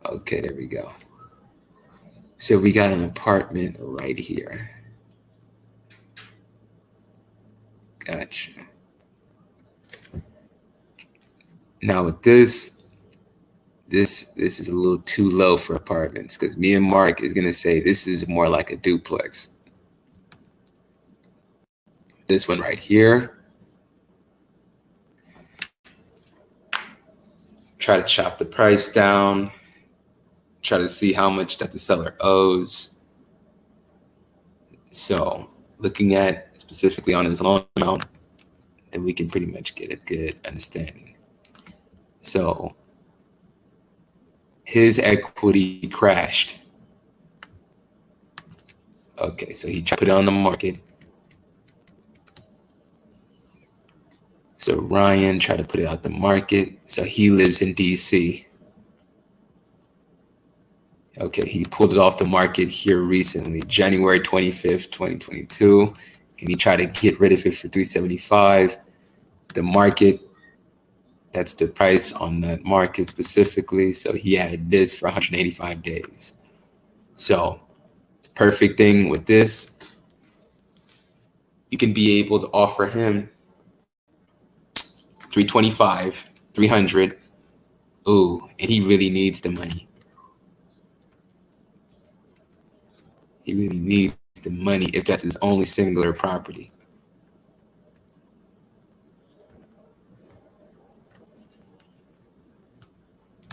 Okay, there we go. So we got an apartment right here. Gotcha. Now with this is a little too low for apartments because me and Mark is gonna say this is more like a duplex. This one right here. Try to chop the price down. Try to see how much that the seller owes. So looking at specifically on his loan amount, then we can pretty much get a good understanding. So his equity crashed. Okay, so he tried to put it on the market. So Ryan tried to put it out the market. So he lives in DC. Okay, he pulled it off the market here recently, January 25th, 2022. And he tried to get rid of it for 375. The market, that's the price on that market specifically. So he had this for 185 days. So the perfect thing with this, you can be able to offer him 325, 300. Ooh, and he really needs the money. He really needs the money if that's his only singular property.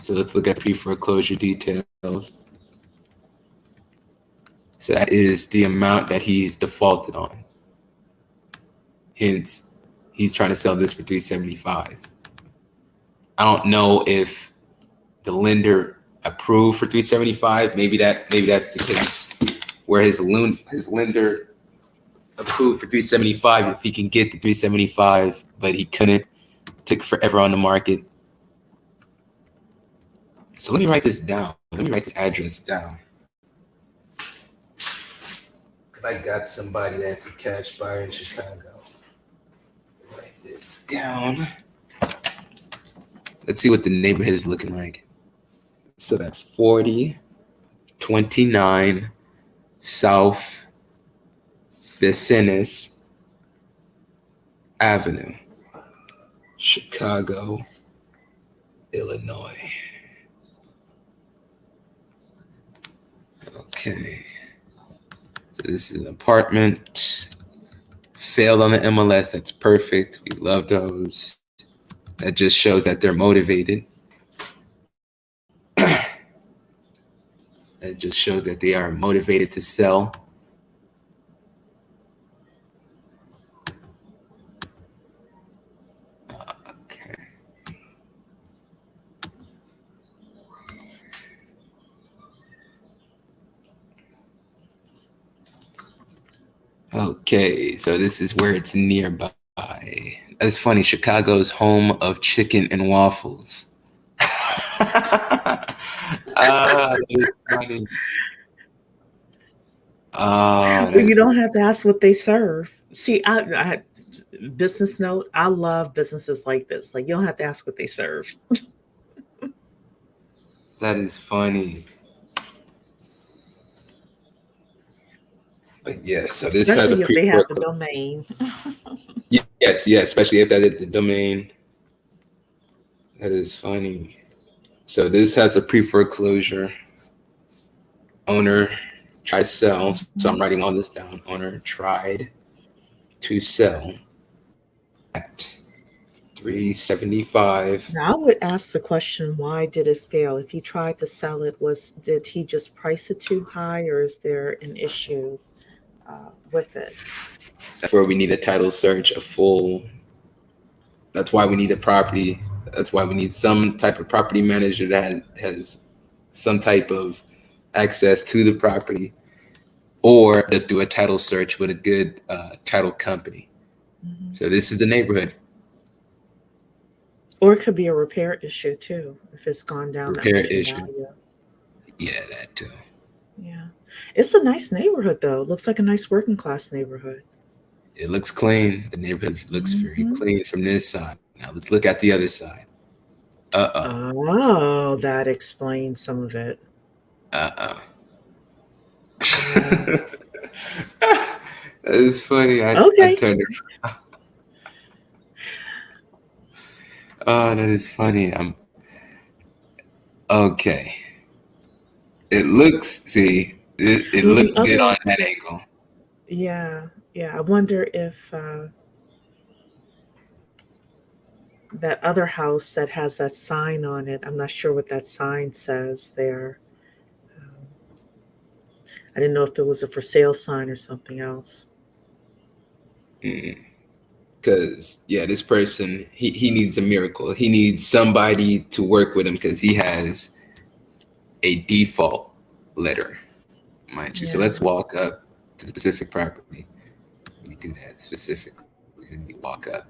So let's look at pre-foreclosure details. So that is the amount that he's defaulted on. Hence, he's trying to sell this for 375. I don't know if the lender approved for 375. Maybe that's the case where his lender approved for 375 if he can get the 375, but he couldn't. Took forever on the market. So let me write this down. Let me write this address down. I got somebody that's a cash buyer in Chicago. Write this down. Let's see what the neighborhood is looking like. So that's 4029 South Vincennes Avenue, Chicago, Illinois. Okay. So this is an apartment. Failed on the MLS. That's perfect. We love those. That just shows that they're motivated. That just shows that they are motivated to sell. Okay. Okay, so this is where it's nearby. That's funny. Chicago's home of chicken and waffles. That's funny. Oh, Well, you that's don't have to ask what they serve. See, I business note. I love businesses like this. Like you don't have to ask what they serve. that is funny. But yes, so this has a Especially if they have the pre-foreclosure. domain. Yes, yes, especially if that is the domain. That is funny. So this has a pre-foreclosure. Owner tried sell. So I'm writing all this down. Owner tried to sell at 375. Now, I would ask the question, why did it fail? If he tried to sell it, did he just price it too high, or is there an issue with it? That's where we need a title search, a full. That's why we need a property. That's why we need some type of property manager that has some type of access to the property, or let's do a title search with a good title company. Mhm. So this is the neighborhood. Or it could be a repair issue too, if it's gone down that Repair much in issue. value. Yeah, that too. Yeah. It's a nice neighborhood though. It looks like a nice working class neighborhood. It looks clean. The neighborhood looks very Mhm. clean from this side. Now let's look at the other side. Uh-oh. Oh, that explains some of it. Uh-oh. Yeah. That is funny. I Okay. turned it. Oh, that is funny. I'm okay. It looks, see, it Well, the looked good on other, that angle. yeah, yeah. I wonder if that other house that has that sign on it, I'm not sure what that sign says there. Um, I didn't know if it was a for sale sign or something else. Because, yeah, this person, he needs a miracle. He needs somebody to work with him because he has a default letter, mind you. So Yeah. let's walk up to the specific property. Let me do that specifically. Let me walk up.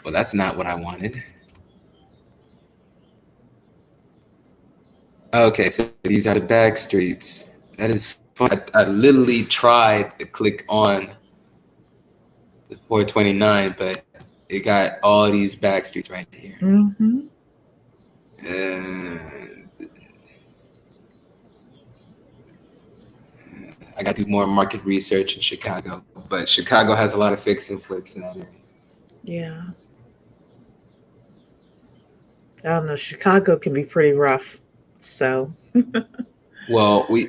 Well, that's not what I wanted. Okay, so these are the back streets. That is fun. I literally tried to click on the 429, but it got all these back streets right here. Mm-hmm. I got to do more market research in Chicago, but Chicago has a lot of fix and flips in that area. Yeah. I don't know. Chicago can be pretty rough. So, Well, we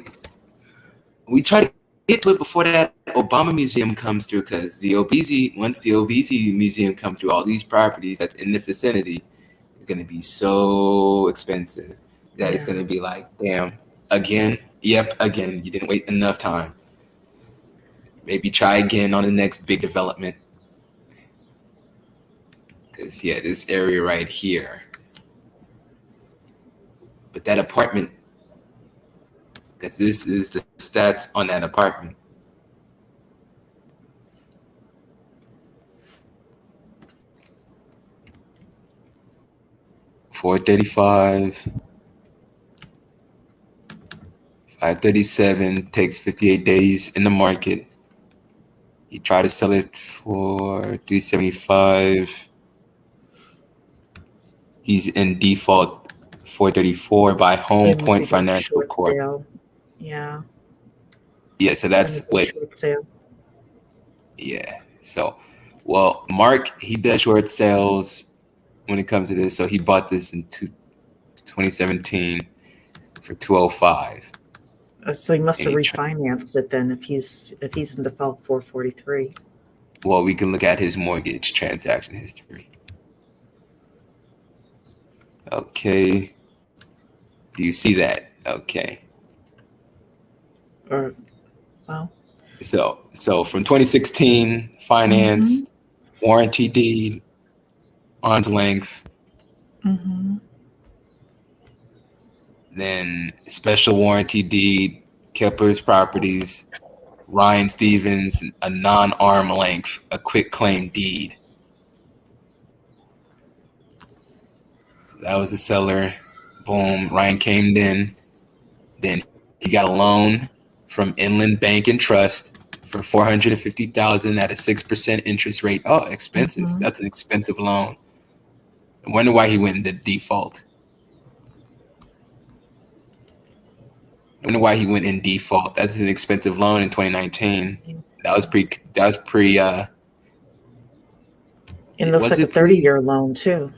try to get to it before that Obama Museum comes through, because once the obesity museum comes through, all these properties that's in the vicinity is going to be so expensive that it's yeah. going to be like, damn, again, yep, again, you didn't wait enough time. Maybe try again on the next big development. Because, yeah, this area right here. But that apartment, because this is the stats on that apartment. $435, $537, takes 58 days in the market. He tried to sell it for $375. He's in default 434 by Home They must Point be doing a Financial short Corp. sale. Yeah. Yeah, so Trying to that's do a what, short sale. yeah. So, well, Mark, he does short sales. when it comes to this. So he bought this in 2017 for 205. So he must have And refinanced it then if he's in default 443. well, we can look at his mortgage transaction history. Okay. Do you see that? Okay. Or well. So from 2016, financed, warranty deed, arm's length, then special warranty deed, Kepler's Properties, Ryan Stevens, a non-arm length, a quick claim deed. So that was the seller. Boom. Ryan came in. Then he got a loan from Inland Bank and Trust for $450,000 at a 6% interest rate. Oh, expensive. That's an expensive loan. I wonder why he went into default. I wonder why he went in default. That's an expensive loan in 2019. That was pre and looks like a 30-year loan too.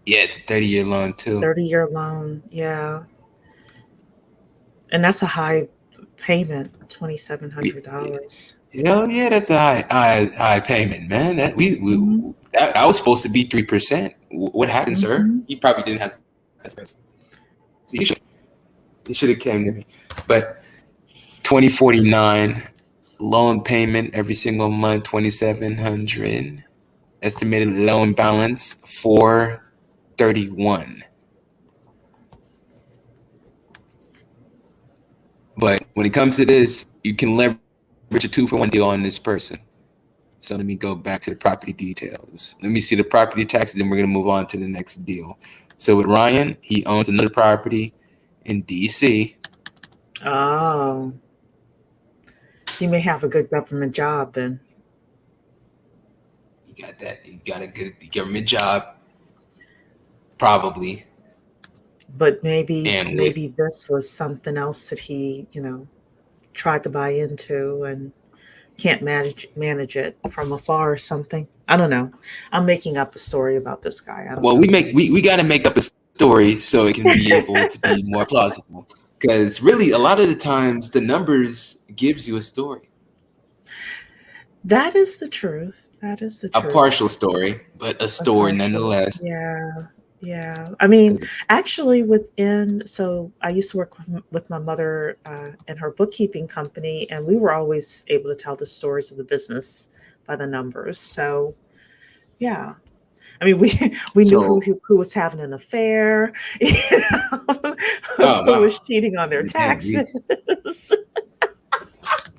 Yeah, it's a 30-year loan too. 30-year loan, yeah. And that's a high payment, $2,700. Yeah, that's a high payment, man. That that was supposed to be 3%. What happened, sir? You probably didn't have. You should have came to me. But 2049 loan payment every single month, $2,700. Estimated loan balance $431. But when it comes to this, you can leverage a 2-for-1 deal on this person. So let me go back to the property details. Let me see the property taxes, then we're going to move on to the next deal. So with Ryan, he owns another property in DC. Oh. He may have a good government job then. You got that. You got a good government job. Probably. But maybe this was something else that he, tried to buy into and can't manage it from afar or something. I don't know. I'm making up a story about this guy. We got to make up a story so it can be able to be more plausible. Because really, a lot of the times, the numbers gives you a story. That is the truth. That is the truth. A partial story, but a story nonetheless. Yeah. I mean, actually so I used to work with my mother and her bookkeeping company, and we were always able to tell the stories of the business by the numbers. So, yeah. I mean, we knew who was having an affair, who was cheating on their taxes.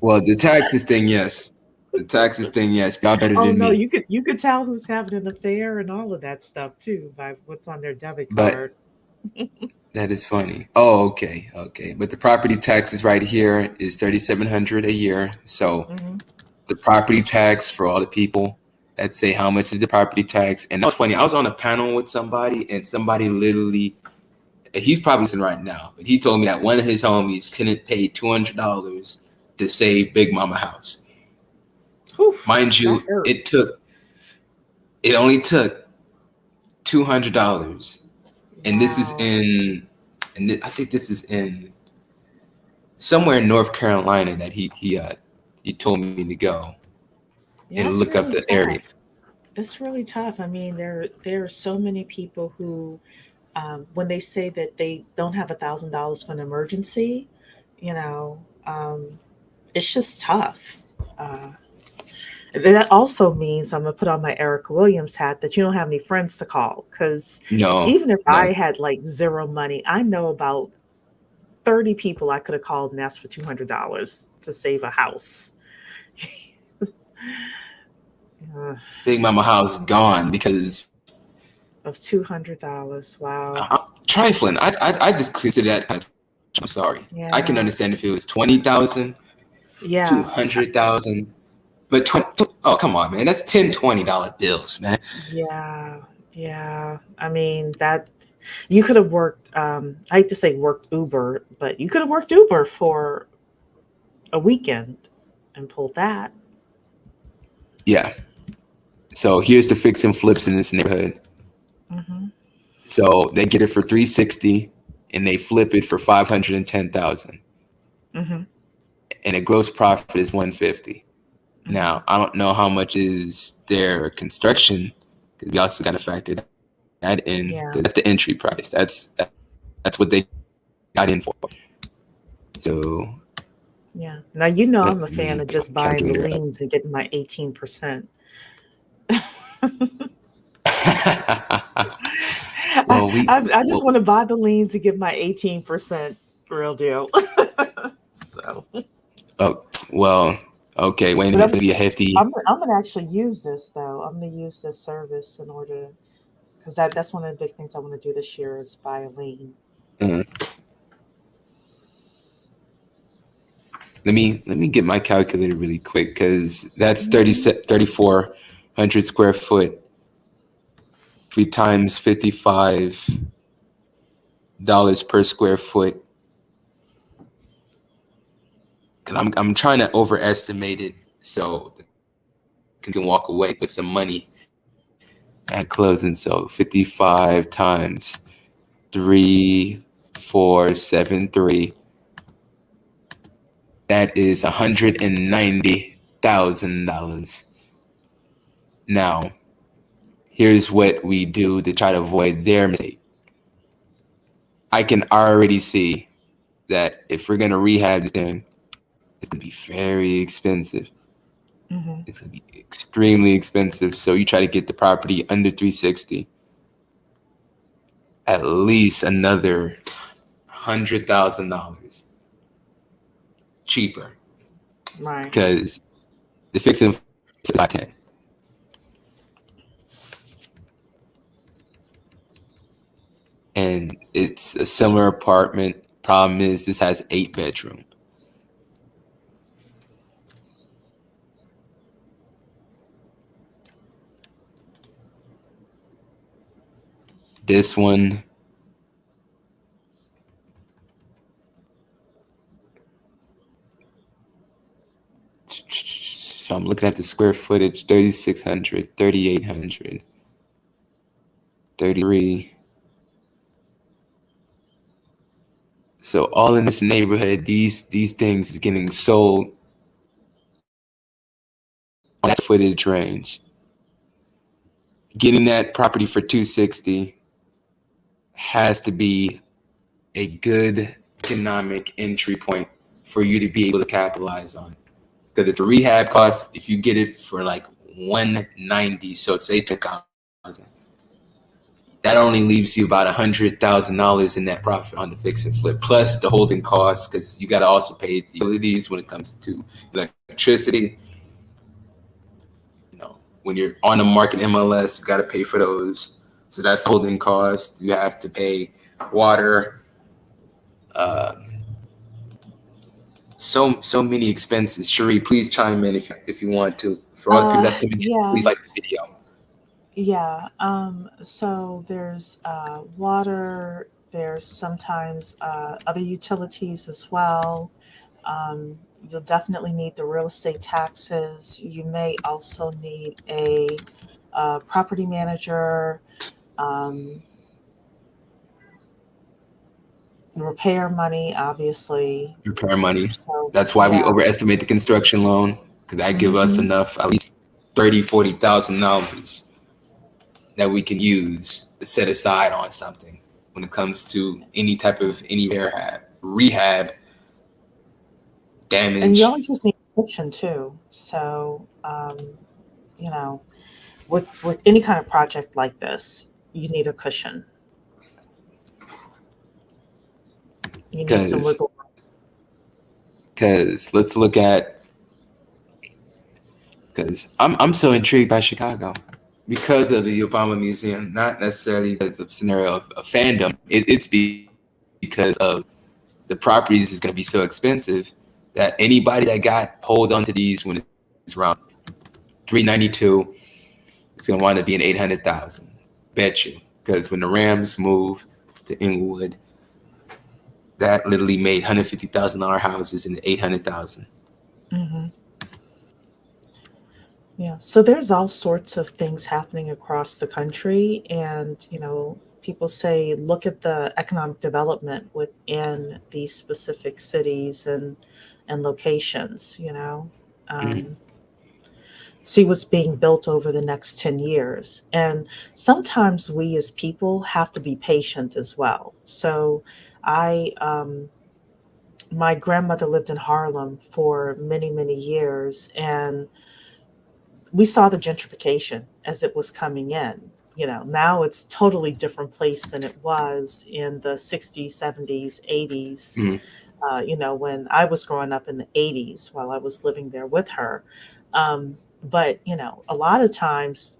Well, the taxes thing, yes. The taxes thing, yes. Y'all better than me. You could tell who's having an affair and all of that stuff too by what's on their debit card. That is funny. Oh, okay. But the property taxes right here is $3,700 a year. So the property tax for all the people that say how much is the property tax, and that's funny. I was on a panel with somebody, and somebody literally, he's probably listening right now, but he told me that one of his homies couldn't pay $200 to save Big Mama house. Oof, mind you, it only took $200, and this is I think this is in somewhere in North Carolina that he told me to go and look up the area. It's really tough. I mean, there are so many people who, when they say that they don't have $1,000 for an emergency, it's just tough. That also means, I'm going to put on my Erica Williams hat, that you don't have any friends to call. Because even if I had like zero money, I know about 30 people I could have called and asked for $200 to save a house. Big Mama house gone because of $200. Wow. Trifling. I just consider that kind of, I'm sorry. Yeah. I can understand if it was 20,000, 200,000. But oh, come on, man. That's $10, $20 bills, man. Yeah. I mean, that you could have worked, I hate to say worked Uber, but you could have worked Uber for a weekend and pulled that. Yeah. So here's the fix and flips in this neighborhood. So they get it for 360 and they flip it for 510,000 Mm-hmm. and a gross profit is 150. Mm-hmm. Now, I don't know how much is their construction because we also got to factor that in. Yeah. That's the entry price. That's what they got in for. So Yeah. Now, you know, let I'm a fan me of get just my buying the calculator up. liens and getting my 18%. Well, I just want to buy the liens and get my 18% real deal. So, oh, well, okay. Wait a but minute. It's gonna be a hefty. I'm gonna actually use this though. I'm gonna use this service in order because that's one of the big things I want to do this year is buy a lien. uh, let me get my calculator really quick because that's 3,400 square foot. If we times $55 per square foot, because I'm trying to overestimate it so you can walk away with some money at closing. So 55 times 3,473. That is $190,000. Now, here's what we do to try to avoid their mistake. I can already see that if we're gonna rehab this thing, it's gonna be very expensive. Mm-hmm. It's gonna be extremely expensive. So you try to get the property under 360, at least another $100,000 cheaper Right. because the fixing is 510. And it's a similar apartment. Problem is, this has 8 bedroom. This one, so I'm looking at the square footage, 3,600, 3,800, 33. So all in this neighborhood, these things is getting sold on that footage range. Getting that property for 260 has to be a good economic entry point for you to be able to capitalize on. Because if the rehab costs, if you get it for like 190, so say 10,000, that only leaves you about $100,000 in net profit on the fix and flip, plus the holding costs, because you got to also pay the utilities when it comes to electricity. You know, when you're on the market MLS, you got to pay for those. So that's holding costs. You have to pay water. So many expenses. Cherie, please chime in if you want to. For other people that's coming in, Yeah. please like the video. Yeah. So there's water. There's sometimes other utilities as well. You'll definitely need the real estate taxes. You may also need a property manager, um, repair money, obviously. Repair money. So That's why we yeah. overestimate the construction loan, because that give us Mhm. enough, at least $30,000-$40,000 that we can use to set aside on something when it comes to any type of rehab And you damage. always just need a kitchen too. So you know, with any kind of project like this, you need a cushion. You need some Because wiggle room. let's look at, because I'm so intrigued by Chicago because of the Obama Museum, not necessarily because of scenario of fandom. It's because of the properties is going to be so expensive that anybody that got hold on to these when it's around 392, it's going to wind up being 800,000. Bet you, because when the Rams moved to Inglewood, that literally made $150,000 houses into 800,000. Hmm. Yeah. So there's all sorts of things happening across the country, and people say, look at the economic development within these specific cities and locations, Mhm. um, see what's being built over the next 10 years. And sometimes we as people have to be patient as well. So my grandmother lived in Harlem for many, many years, and we saw the gentrification as it was coming in. Now it's totally different place than it was in the 60s, 70s, 80s, Mhm. when I was growing up in the 80s while I was living there with her. But, a lot of times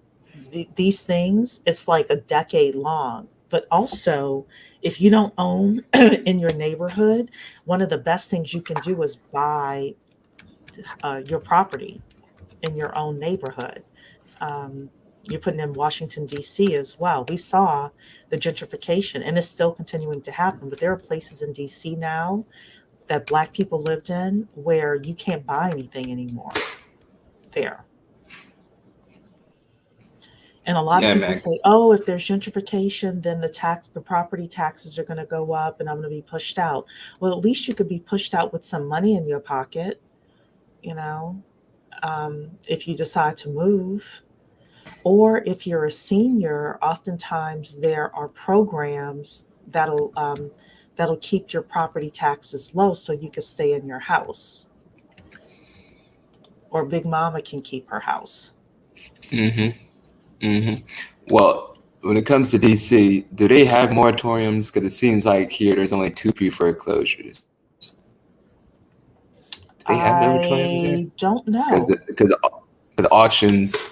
these things, it's like a decade long. But also, if you don't own in your neighborhood, one of the best things you can do is buy your property in your own neighborhood. Um, you're putting in Washington, D.C. as well. We saw the gentrification and it's still continuing to happen, but there are places in D.C. now that Black people lived in where you can't buy anything anymore there. And a lot of Yeah, people man. say, oh, if there's gentrification, then the property taxes are going to go up and I'm going to be pushed out. Well, at least you could be pushed out with some money in your pocket, you know, if you decide to move. Or if you're a senior, oftentimes there are programs that'll keep your property taxes low so you can stay in your house, or Big Mama can keep her house. Hmm. Hmm. Well, when it comes to DC, do they have moratoriums? Because it seems like here there's only two pre-foreclosures. Do they have moratoriums there? I don't Because know. the auctions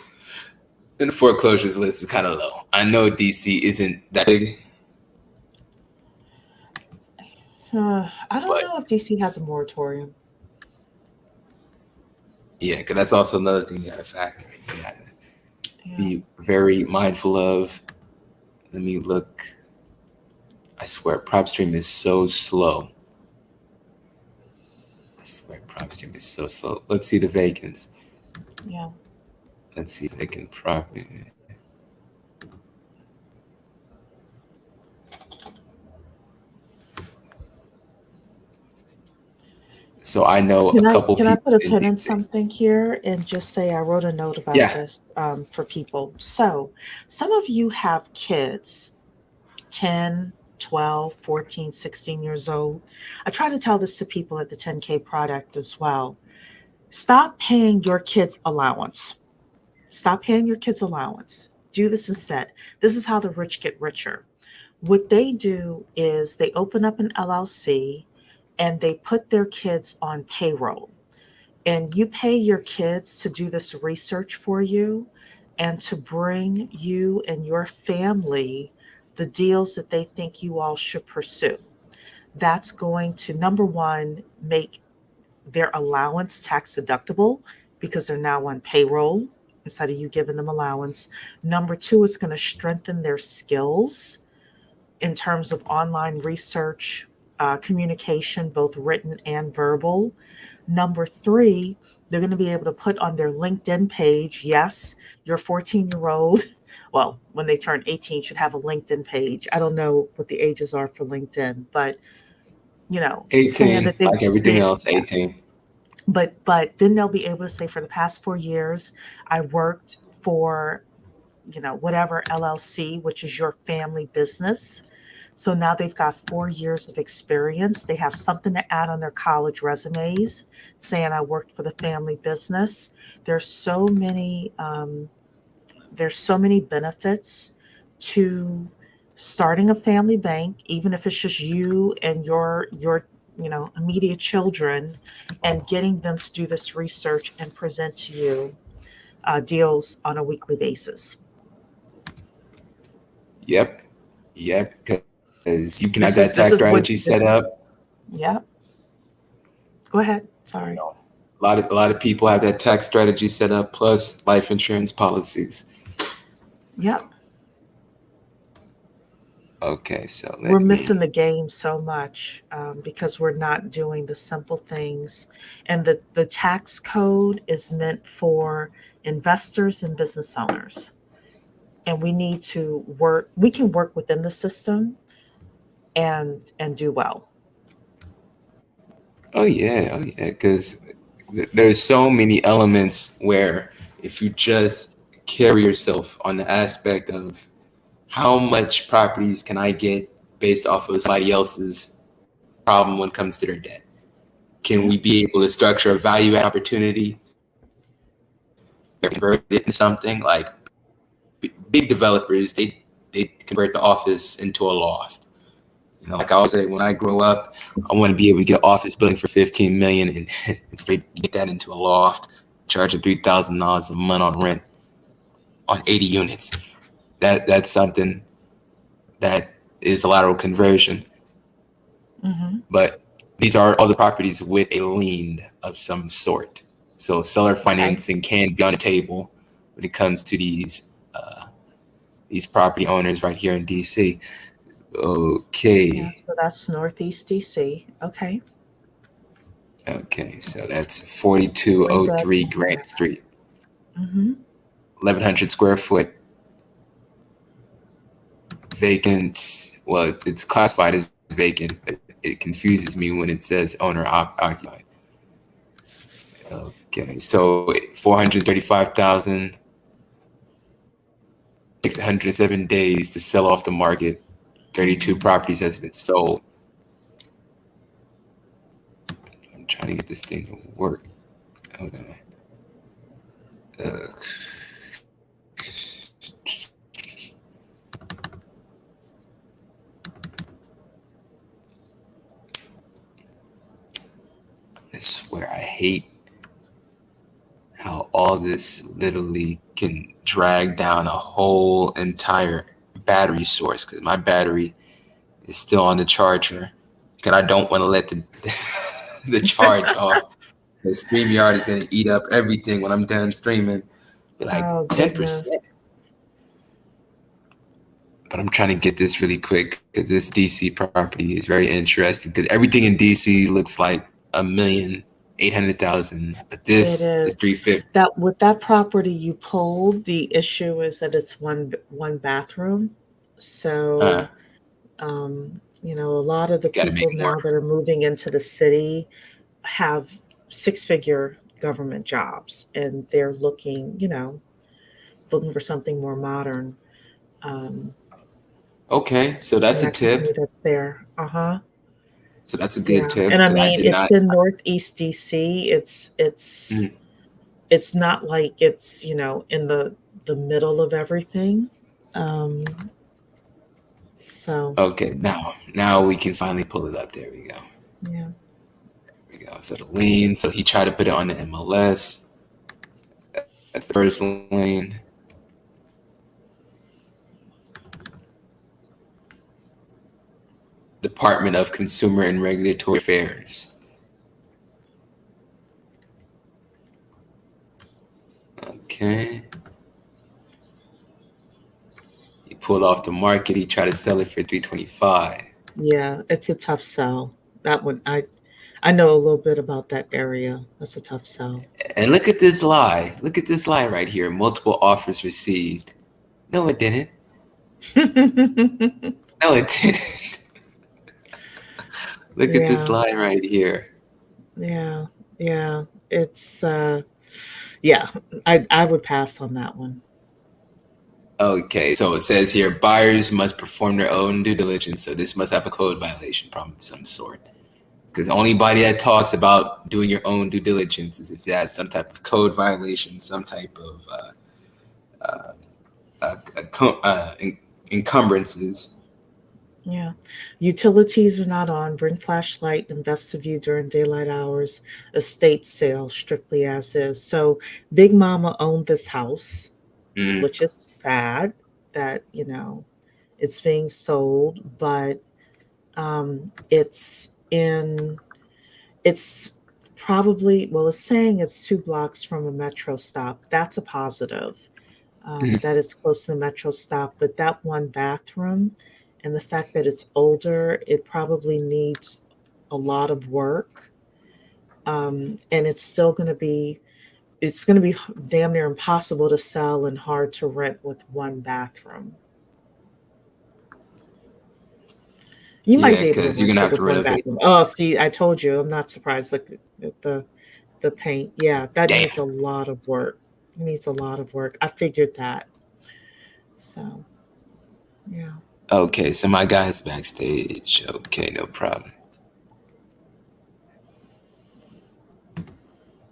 and the foreclosures list is kind of low. I know DC isn't that big, I don't but know if DC has a moratorium. yeah, because that's also another thing you got to factor in. You got to Yeah. be very mindful of. Let me look. I swear, PropStream is so slow. I swear, PropStream is so slow. Let's see the vacants. Yeah. Let's see vacant property. So I know a couple Can I people put a in pin in DC. something here and just say I wrote a note about Yeah. this for people. So some of you have kids 10, 12, 14, 16 years old. I try to tell this to people at the 10K product as well. Stop paying your kids allowance. Stop paying your kids allowance. Do this instead. This is how the rich get richer. What they do is they open up an LLC and they put their kids on payroll. And you pay your kids to do this research for you and to bring you and your family the deals that they think you all should pursue. That's going to, number one, make their allowance tax deductible because they're now on payroll instead of you giving them allowance. Number two, it's going to strengthen their skills in terms of online research, communication, both written and verbal. Number three, they're going to be able to put on their LinkedIn page, yes, your 14-year-old, well, when they turn 18, should have a LinkedIn page. I don't know what the ages are for LinkedIn, but saying 18, that they like everything say, else, yeah, 18. but then they'll be able to say for the past 4 years, I worked for, whatever LLC, which is your family business. So now they've got 4 years of experience. They have something to add on their college resumes saying I worked for the family business. There's so many there's so many benefits to starting a family bank, even if it's just you and your immediate children, and getting them to do this research and present to you deals on a weekly basis. Yep. Yep. Because you can have This that is this tax is what strategy this set up. is. Yeah. Go ahead. You Sorry. know, a lot of people have that tax strategy set up, plus life insurance policies. Yep. Okay, so We're let missing me. the game so much because we're not doing the simple things. And the tax code is meant for investors and business owners. and we need to work. We can work within the system and do well. Oh yeah, because there's so many elements where if you just carry yourself on the aspect of how much properties can I get based off of somebody else's problem when it comes to their debt? Can Yeah. we be able to structure a value add opportunity, convert it into something like big developers? They convert the office into a loft. You know, like I always say, when I grow up, I want to be able to get office building for 15 million and straight get that into a loft, charge $3,000 a month on rent on 80 units. That's something that is a lateral conversion. Hmm. But these are other properties with a lien of some sort. So seller Okay. financing can be on the table when it comes to these property owners right here in DC. Yeah. Okay. So that's Northeast DC. Okay. Okay, so that's Three 4203 bedroom. Grant Street, Mm-hmm. 1100 square foot, vacant. Well, it's classified as vacant. It confuses me when it says owner occupied. Okay, so 435,607 days to sell off the market. 32 Mm-hmm. properties has been sold. I'm trying to get this thing to work. Hold on. I swear I hate how all this literally can drag down a whole entire battery source because my battery is still on the charger because I don't want to let the the charge off. The StreamYard is going to eat up everything when I'm done streaming. Be like Oh 10%. goodness. But I'm trying to get this really quick because this DC property is very interesting because everything in DC looks like 1,800,000, but It this is is 350. that with that property you pulled, the issue is that it's one bathroom. Uh, So a lot of the Got to make people it more. now that are moving into the city have six-figure government jobs, and they're looking for something more modern. Um, Okay, so and that's a that company tip. that's there. Uh-huh. So that's a good Yeah. tip And I because I mean, did it's not. in Northeast DC. It's Mhm. it's not like it's, in the middle of everything. Um, so Okay, now we can finally pull it up. There we go. yeah. There we go. So the lien. So he tried to put it on the MLS. That's the first lien. Department of Consumer and Regulatory Affairs. Okay. He pulled off the market. He tried to sell it for 325. Yeah, it's a tough sell. That one I know a little bit about that area. That's a tough sell. And look at this lie. Look at this lie right here. Multiple offers received. No, it didn't. No, it didn't. Look at this Yeah. lie right here. Yeah. Yeah. It's yeah, I would pass on that one. Okay, so it says here buyers must perform their own due diligence. So this must have a code violation problem of some sort. Because the only body that talks about doing your own due diligence is if you have some type of code violation, some type of uh, encumbrances. Yeah. Utilities are not on. Bring flashlight and best of view during daylight hours. Estate sale strictly as is. So Big Mama owned this house, Mm, which is sad that, it's being sold, but it's probably, well, it's saying it's 2 blocks from a metro stop. That's a positive. mm. That it's close to the metro stop, but that one bathroom and the fact that it's older, it probably needs a lot of work. And it's still going to be it's going to be damn near impossible to sell and hard to rent with one bathroom. You might Yeah, be able to because you're rent gonna it have to with one renovate. bathroom. Oh, see, I told you, I'm not surprised. Look at the paint. Yeah, that Damn. needs a lot of work. It needs a lot of work. I figured that. So, yeah. Okay, so my guy's backstage. Okay, no problem.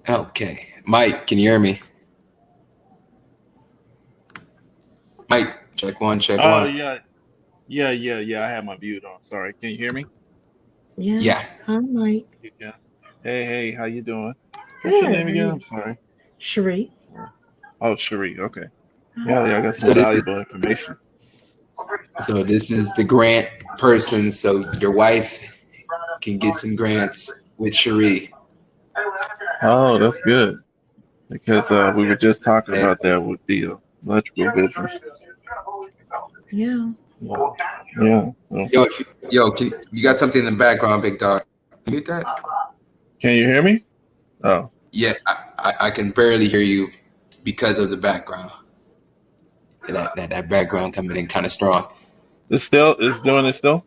Okay, Mike, can you hear me? Mike, check one, check Oh one. yeah. I have my mute on. Sorry. Can you hear me? Yeah. Yeah. Hi, Mike. Yeah. Hey, how you doing? What's your Good. name How are again? you? I'm sorry. Cherie. Oh, Cherie. Okay. Uh-huh. Yeah, I got So some this is valuable information. the grant person. So your wife can get some grants with Cherie. Oh, that's good because we were just talking Eh, about that with the electrical business. Yeah. Yeah. Yeah. So, Yo, can you got something in the background, big dog? Mute that. can you hear me? Oh, Yeah, I can barely hear you because of the background. That background coming in kind of strong. it's doing it still.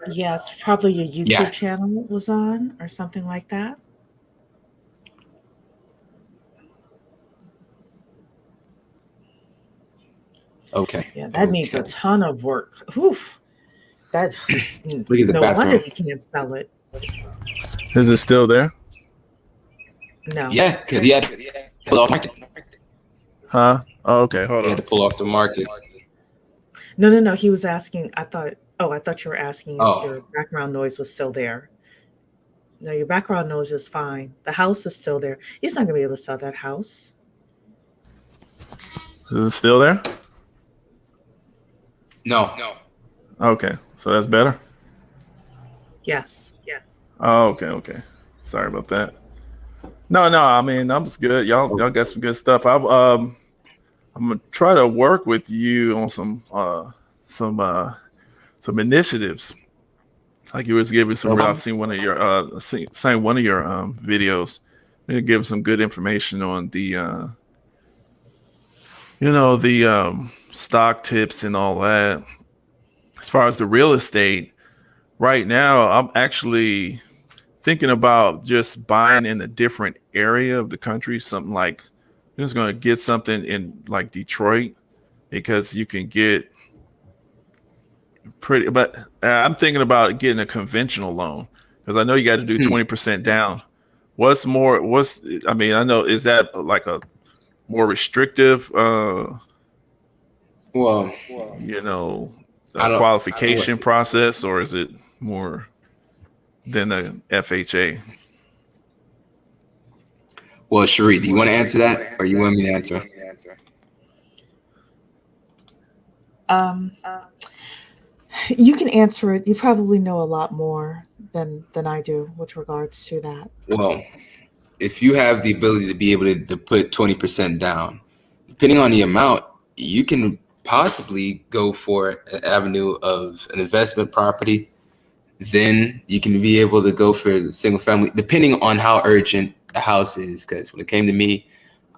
Yes, probably your YouTube Yeah. channel was on or something like that. Okay. Yeah, that needs a Okay. ton of work. Oof. That Look at the no wonder bathroom. he can't sell it. Is it still there? No. Yeah, because he had to pull off the market. Huh? Oh, okay. Hold He on. had to pull off the market. No. He was asking. I thought you were asking if Oh, your background noise was still there. No, your background noise is fine. The house is still there. He's not gonna be able to sell that house. Is it still there? no. Okay. So that's better. Yes. Oh, okay. Sorry about that. No. I mean, I'm just good. Y'all got some good stuff. I'm gonna try to work with you on some initiatives. Like you was giving some. I seen one of your seen one of your videos. You give some good information on the the stock tips and all that. As far as the real estate, right now I'm actually thinking about just buying in a different area of the country. Something like I'm just going to get something in like Detroit because you can get pretty. But I'm thinking about getting a conventional loan because I know you got to do 20% down. I mean, I know, is that like a more restrictive, Well, I don't. qualification process, or is it more than the FHA? Well, Cherie, do you want to answer that, or you want me to answer? Um, you can answer it. You probably know a lot more than I do with regards to that. Well, if you have the ability to be able to put 20% down, depending on the amount, you can possibly go for an avenue of an investment property. Then you can be able to go for the single family, depending on how urgent the house is. Because when it came to me,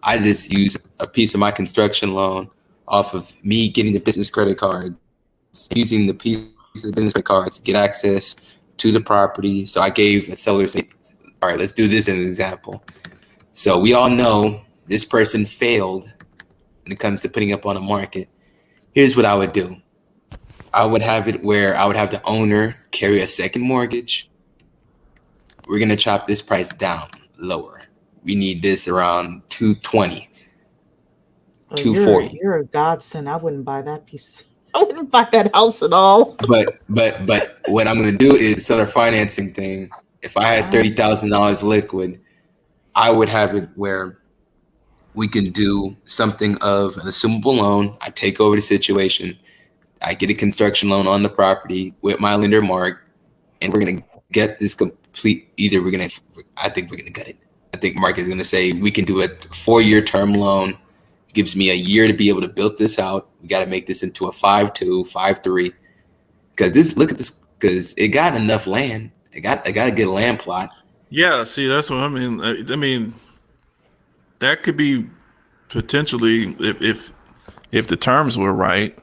I just used a piece of my construction loan off of me getting the business credit card, using the piece of the business credit cards to get access to the property. So I gave a seller, say, all right, let's do this as an example. So we all know this person failed when it comes to putting up on a market. Here's what I would do. I would have it where I would have the owner carry a second mortgage. We're going to chop this price down lower. We need this around 220, Oh, 240. you're a godsend. I wouldn't buy that piece. I wouldn't buy that house at all. But what I'm going to do is the seller financing thing. If I had $30,000 liquid, I would have it where we can do something of an assumable loan. I take over the situation. I get a construction loan on the property with my lender, Mark, and we're going to get this complete. I think we're going to get it. I think Mark is going to say we can do a 4-year term loan. Gives me a year to be able to build this out. We got to make this into a 5.2, 5.3. Because it got enough land. I got a good land plot. Yeah, see, that's what I mean. that could be potentially, if the terms were right,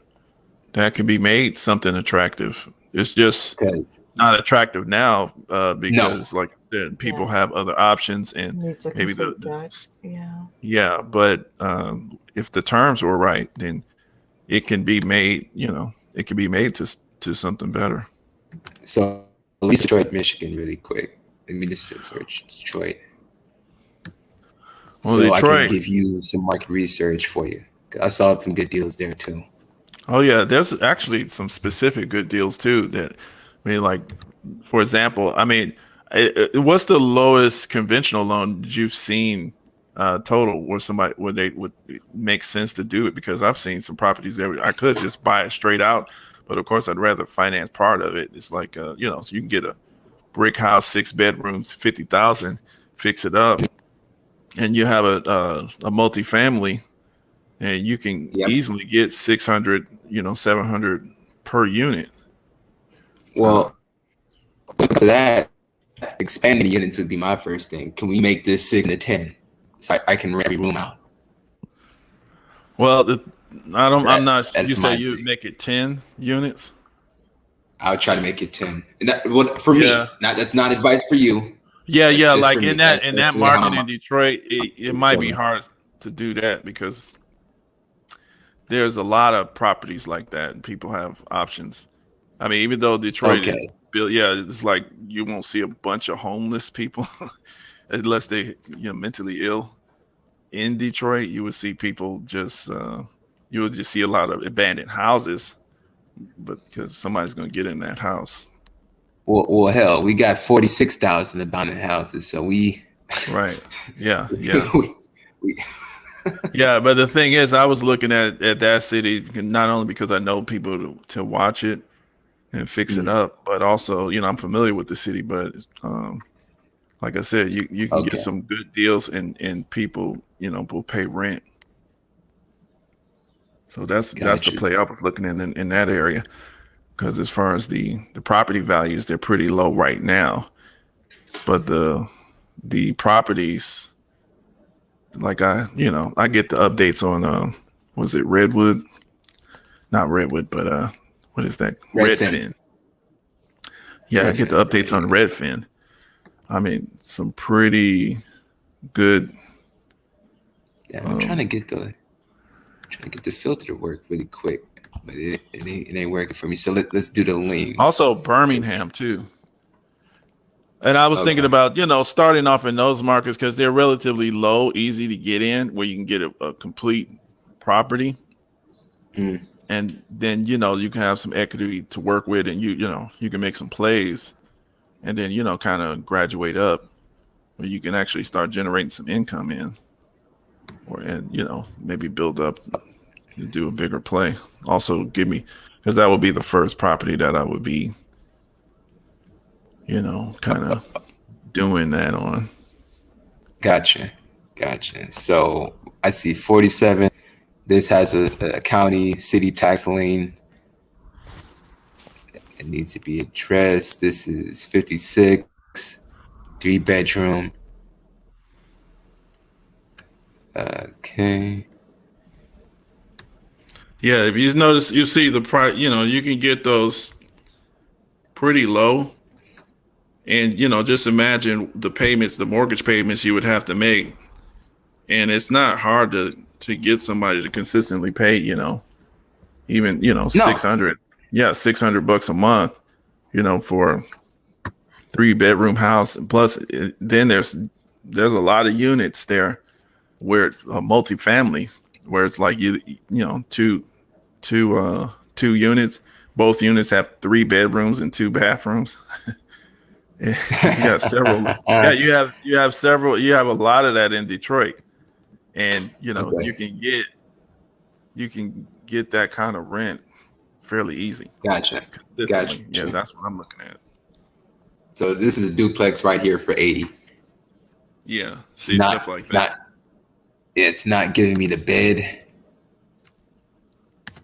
that could be made something attractive. It's just Because not attractive now no, because, like I said, people Yeah. have other options, and Needs a maybe complete gut. Yeah. yeah. But if the terms were right, then it can be made. It can be made to something better. so at least Detroit, Michigan, really quick. Let me just search Detroit. Well, So I can Detroit. give you some market research for you. I saw some good deals there too. Oh yeah, there's actually some specific good deals too. Like, for example, what's the lowest conventional loan that you've seen total where they would it make sense to do it? Because I've seen some properties there I could just buy it straight out, but of course I'd rather finance part of it. It's like so you can get a brick house, 6 bedrooms, 50,000, fix it up, and you have a multifamily, and you can Yep. easily get 600, 700 per unit. Well, to that, expanding units would be my first thing. Can we make this 6 to 10 so I can rent every room out? Well, I don't. So I'm not. that's You say my you thing. make it 10 units? I'll try to make it 10. And that what for me. Yeah. That's not advice for you. Yeah, That's yeah. just Like for me. in that That's really market how in my Detroit, it might be hard to do that because there's a lot of properties like that, and people have options. I mean, even though Detroit okay. is built, yeah, it's like you won't see a bunch of homeless people unless they mentally ill. In Detroit, you would see people just you would just see a lot of abandoned houses, but because somebody's going to get in that house. Well, hell, we got 46,000 abandoned houses, so we Right. Yeah. Yeah. we Yeah. But the thing is, I was looking at that city not only because I know people to watch it and fix it up, but also, I'm familiar with the city. But like I said, you can okay. get some good deals, and people, will pay rent. So that's the Gotcha. play I was looking in that area. Because as far as the property values, they're pretty low right now, but the properties, like I get the updates on was it Redwood? Not Redwood, but what is that? Redfin. Yeah, I get the updates on Redfin. I mean, some pretty good. Yeah, I'm trying to get the filter to work really quick, but it ain't working for me. So let's do the links. Also Birmingham too. And I was thinking about, starting off in those markets because they're relatively low, easy to get in, where you can get a complete property. And then, you can have some equity to work with, and you can make some plays, and then, kind of graduate up where you can actually start generating some income in, and maybe build up to do a bigger play. Also because that would be the first property that I would be, kind of doing that on. Gotcha. So I see 47. This has a county city tax lien. It needs to be addressed. This is 56, 3 bedroom. Okay. Yeah, if you notice, you see the price. You can get those pretty low, and just imagine the mortgage payments you would have to make, and it's not hard to get somebody to consistently pay. Even 600, $600 a month. For 3 bedroom house, and plus then there's a lot of units there where multifamily, where it's like two units. Both units have 3 bedrooms and 2 bathrooms. You got several. Yeah, you have several. You have a lot of that in Detroit, and you can get that kind of rent fairly easy. Gotcha. Yeah, that's what I'm looking at. So this is a duplex right here for 80. Yeah, see stuff like that. It's not giving me the bid,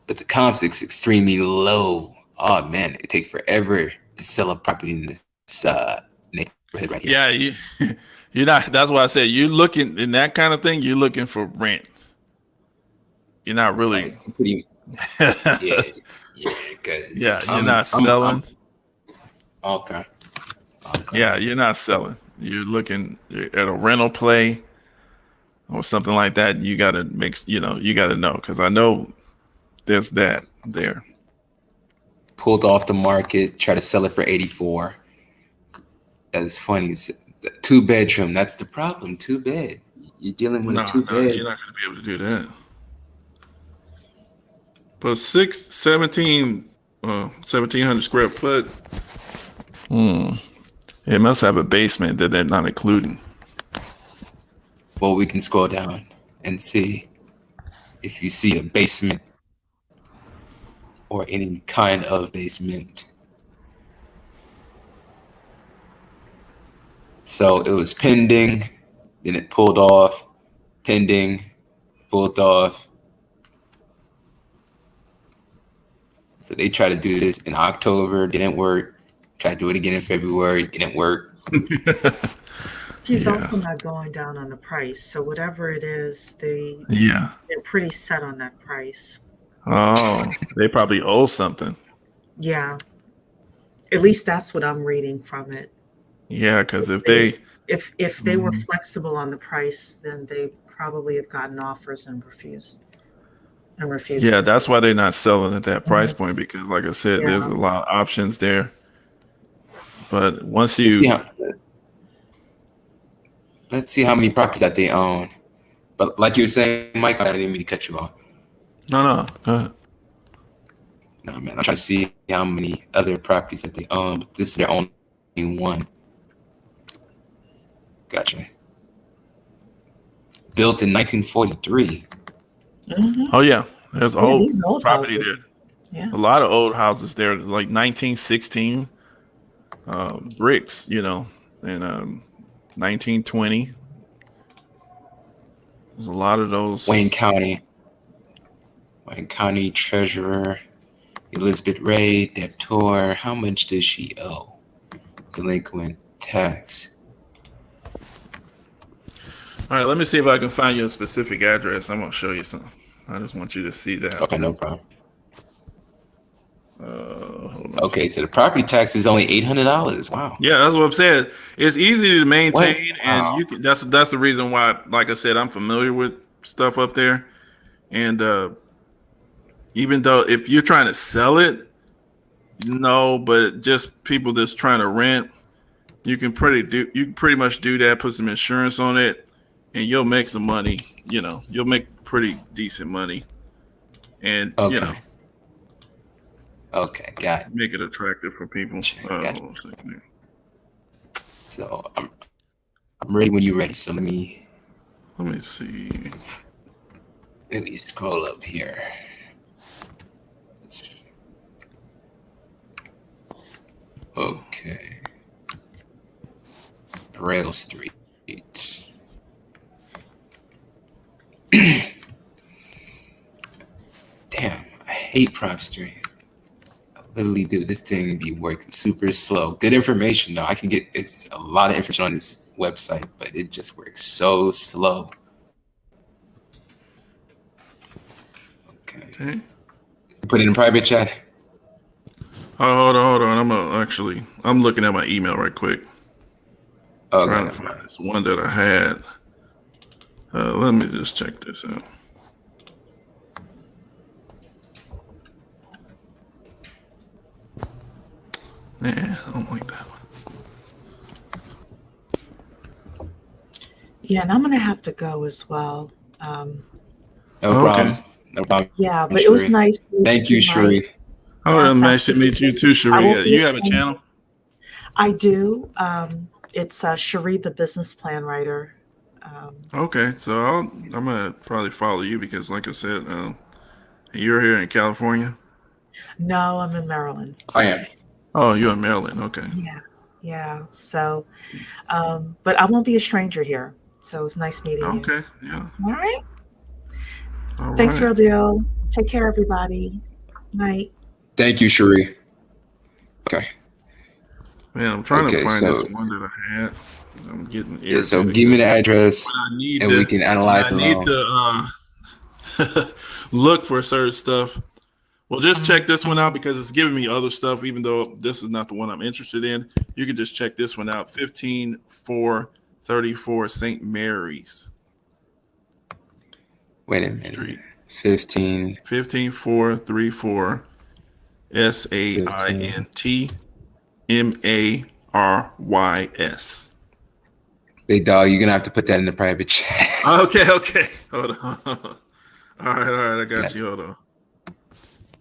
but the comps is extremely low. Oh man, it take forever to sell a property in this neighborhood right here. Yeah, You're not. That's why I said you're looking in that kind of thing. You're looking for rent. You're not really. Like, pretty, yeah, yeah, because Yeah, you're not selling. Okay. Okay. Yeah, you're not selling. You're looking at a rental play or something like that. You got to make. You got to know because I know there's that there. Pulled off the market, try to sell it for 84. That's funny. It's a 2-bedroom. That's the problem. 2-bed. You're dealing with No, a 2-bed. you're not going to be able to do that. But 1,700 square foot. It must have a basement that they're not including. Well, we can scroll down and see if you see a basement or any kind of basement. So it was pending, then it pulled off, pending, pulled off. So they tried to do this in October, didn't work. Tried to do it again in February, didn't work. He's Yeah. also not going down on the price. So whatever it is, they're pretty set on that price. Oh, they probably owe something. Yeah. At least that's what I'm reading from it. Yeah, because if they, If they were flexible on the price, then they probably have gotten offers and refused. yeah, that's why they're not selling at that price point because, like I said, there's Yeah. a lot of options there. But once you, Let's see how many properties that they own. But like you were saying, Mike, I didn't mean to cut you off. no, No, man, I'm trying to see how many other properties that they own. But this is their only one. Gotcha. Built in 1943. oh yeah, there's Yeah, old these old property houses. there. Yeah. A lot of old houses there, like 1916 bricks, and 1920. There's a lot of those. Wayne County Treasurer, Elizabeth Ray, debtor. How much does she owe? Delinquent tax. All right, let me see if I can find you a specific address. I'm gonna show you something. I just want you to see that. Okay, no problem. Hold on. Okay, so the property tax is only $800. Wow. Yeah, that's what I'm saying. It's easy to maintain, Wow. and you can. That's the reason why. Like I said, I'm familiar with stuff up there, and even though if you're trying to sell it, no, but just people that's trying to rent, you can pretty much do that. Put some insurance on it, and you'll make some money. You'll make pretty decent money, and Okay. Okay, got it. make it attractive for people. Got it. Hold on a second. So I'm ready when you're ready. So let me see. scroll up here. Okay. Rail Street. Damn, I hate Prop Street. I literally do. This thing be working super slow. Good information though. I can get a lot of information on this website, but it just works so slow. Okay. Put it in private chat. Oh, hold on. I'm looking at my email right quick. Okay. Trying to find this one that I had. Let me just check this out. Nah, I don't like that one. Yeah, and I'm gonna have to go as well. No Okay. problem. No problem. Yeah, but it was Sheree. nice. meeting Thank you, Mike. Sheree. Oh, Yes, nice to meet you too, I will Sheree. be You have a attending. channel? I do. It's Cherie, the business plan writer. Okay, so I'm gonna probably follow you because, like I said, you're here in California. No, I'm in Maryland. I am. Oh, you're in Maryland. Okay. Yeah. So, but I won't be a stranger here. So it's nice meeting you. Okay. Yeah. All right. All Thanks, right. Real Deal. Take care, everybody. Night. Thank you, Sheree. Okay. Man, I'm trying to Okay, find this so one that I had. I'm getting yeah, so irritated give me the 'cause address when I need and we to can when analyze I need along. to look for certain stuff. Well, just check this one out because it's giving me other stuff, even though this is not the one I'm interested in. You can just check this one out. 15434 St. Mary's Wait a minute. Street. 15, 15434 15. SAINTMARYS. Big dog, you're gonna have to put that in the private chat. Okay. Hold on. All right. I got Yeah. you.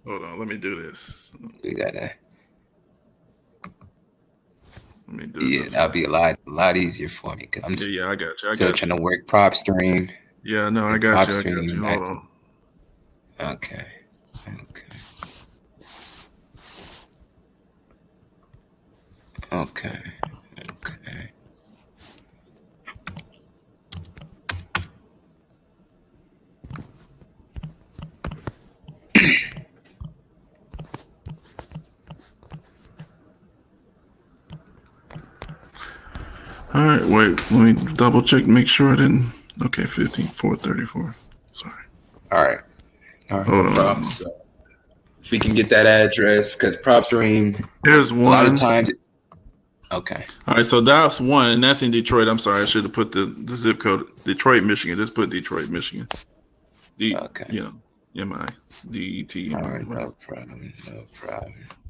Hold on. Let me do this. We gotta. Let me do Yeah, this. that'll be a lot easier for me because I'm Yeah, I got you. still trying to work prop stream. Yeah, no, I got Prop you. stream. Hold on. Okay. Okay. All right, wait. Let me double check, make sure I didn't. Okay, 15434. Sorry. All right. Hold No on. problem. So if we can get that address, because prop stream, Here's a lot one. of times. Okay. All right, so that's one, and that's in Detroit. I'm sorry, I should have put the zip code Detroit, Michigan. Just put Detroit, Michigan. Okay. MIDET. All right. No problem.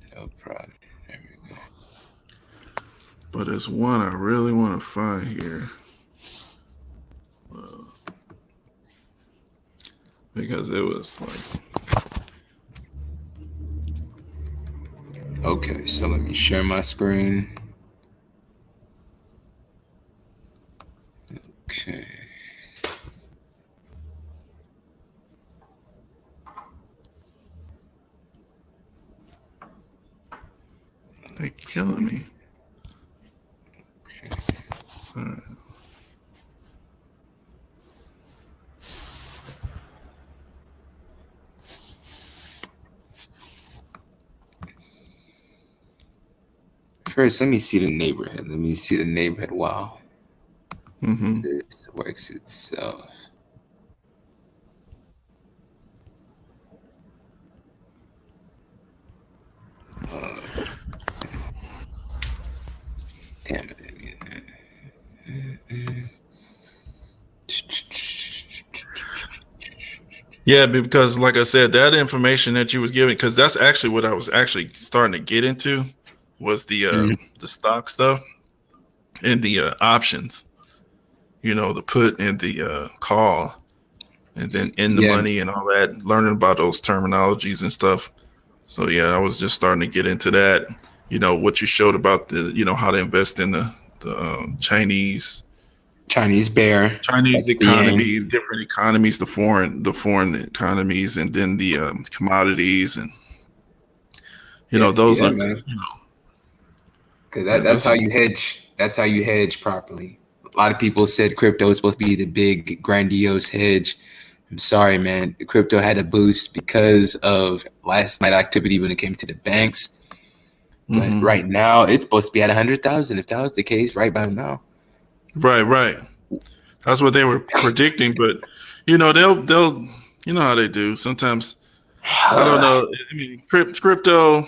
There we go. But there's one I really want to find here. Because it was like. Okay, so let me share my screen. Okay. They're killing me. All right. First, let me see the neighborhood. Wow. Mm-hmm. This works itself. Damn it. Yeah, because like I said, that information that you was giving, because that's actually what I was actually starting to get into, was the stock stuff and the options. You know, the put and the call, and then in the money and all that. Learning about those terminologies and stuff. So yeah, I was just starting to get into that. You know what you showed about how to invest in the Chinese bear. Chinese That's economy, different economies, the foreign economies, and then the commodities, and those are man. Because that's how you hedge. That's how you hedge properly. A lot of people said crypto is supposed to be the big grandiose hedge. I'm sorry, man. Crypto had a boost because of last night activity when it came to the banks. But right now, it's supposed to be at 100,000. If that was the case, right by now. Right. That's what they were predicting, but they'll how they do. Sometimes I don't know. I mean, crypto.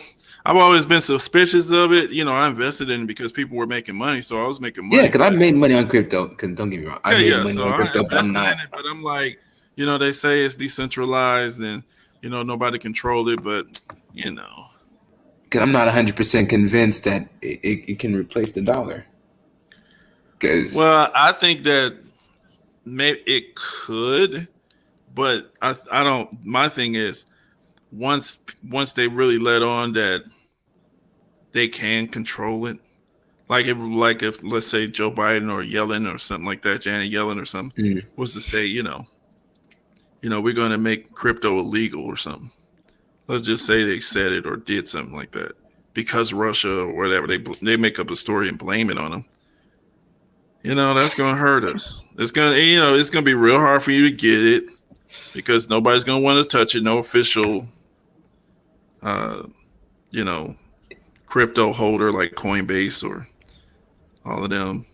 I've always been suspicious of it. I invested in it because people were making money, so I was making money. Yeah, because I made money on crypto. Because don't get me wrong, I made money on crypto, but I'm not. In it, but I'm like, they say it's decentralized and nobody controlled it, but Because I'm not 100% convinced that it can replace the dollar. Well, I think that maybe it could, but I don't. My thing is, once they really let on that they can control it, like if let's say Joe Biden or Yellen or something like that, Janet Yellen or something, was to say, we're going to make crypto illegal or something. Let's just say they said it or did something like that because Russia or whatever, they make up a story and blame it on them. That's going to hurt us. It's going to be real hard for you to get it because nobody's going to want to touch it. No official, crypto holder like Coinbase or all of them,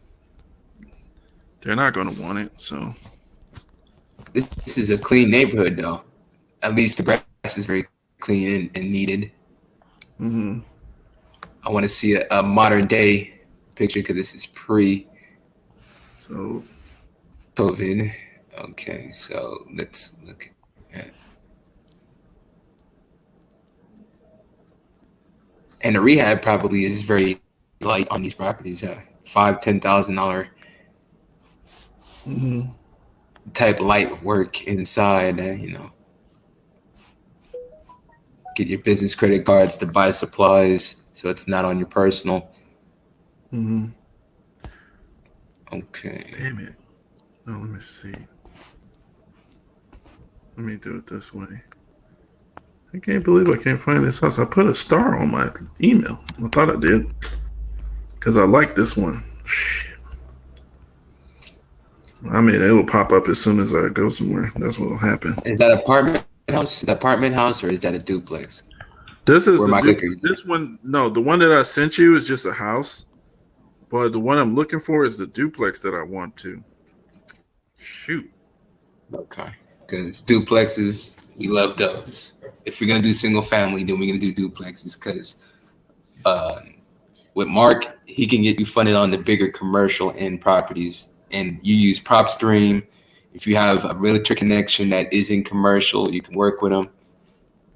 they're not going to want it. So This is a clean neighborhood, though. At least the grass is very clean and needed. mhm. I want to see a modern day picture because this is pre-COVID. So Okay, so let's look at. And the rehab probably is very light on these properties. $5,000-$10,000 mhm. type light work inside. Get your business credit cards to buy supplies, so it's not on your personal. Mhm. Okay. Damn it. No, let me see. Let me do it this way. I can't believe I can't find this house. I put a star on my email. I thought I did because I like this one. Shit. I mean, it will pop up as soon as I go somewhere. That's what will happen. Is that apartment house? The apartment house, or is that a duplex? This is Where am I clicking? this one. No, the one that I sent you is just a house, but the one I'm looking for is the duplex that I want to. Shoot. Okay. Because duplexes, we love those. If we're gonna do single family, then we're gonna do duplexes. Because with Mark, he can get you funded on the bigger commercial end properties, and you use PropStream. If you have a realtor connection that is in commercial, you can work with them.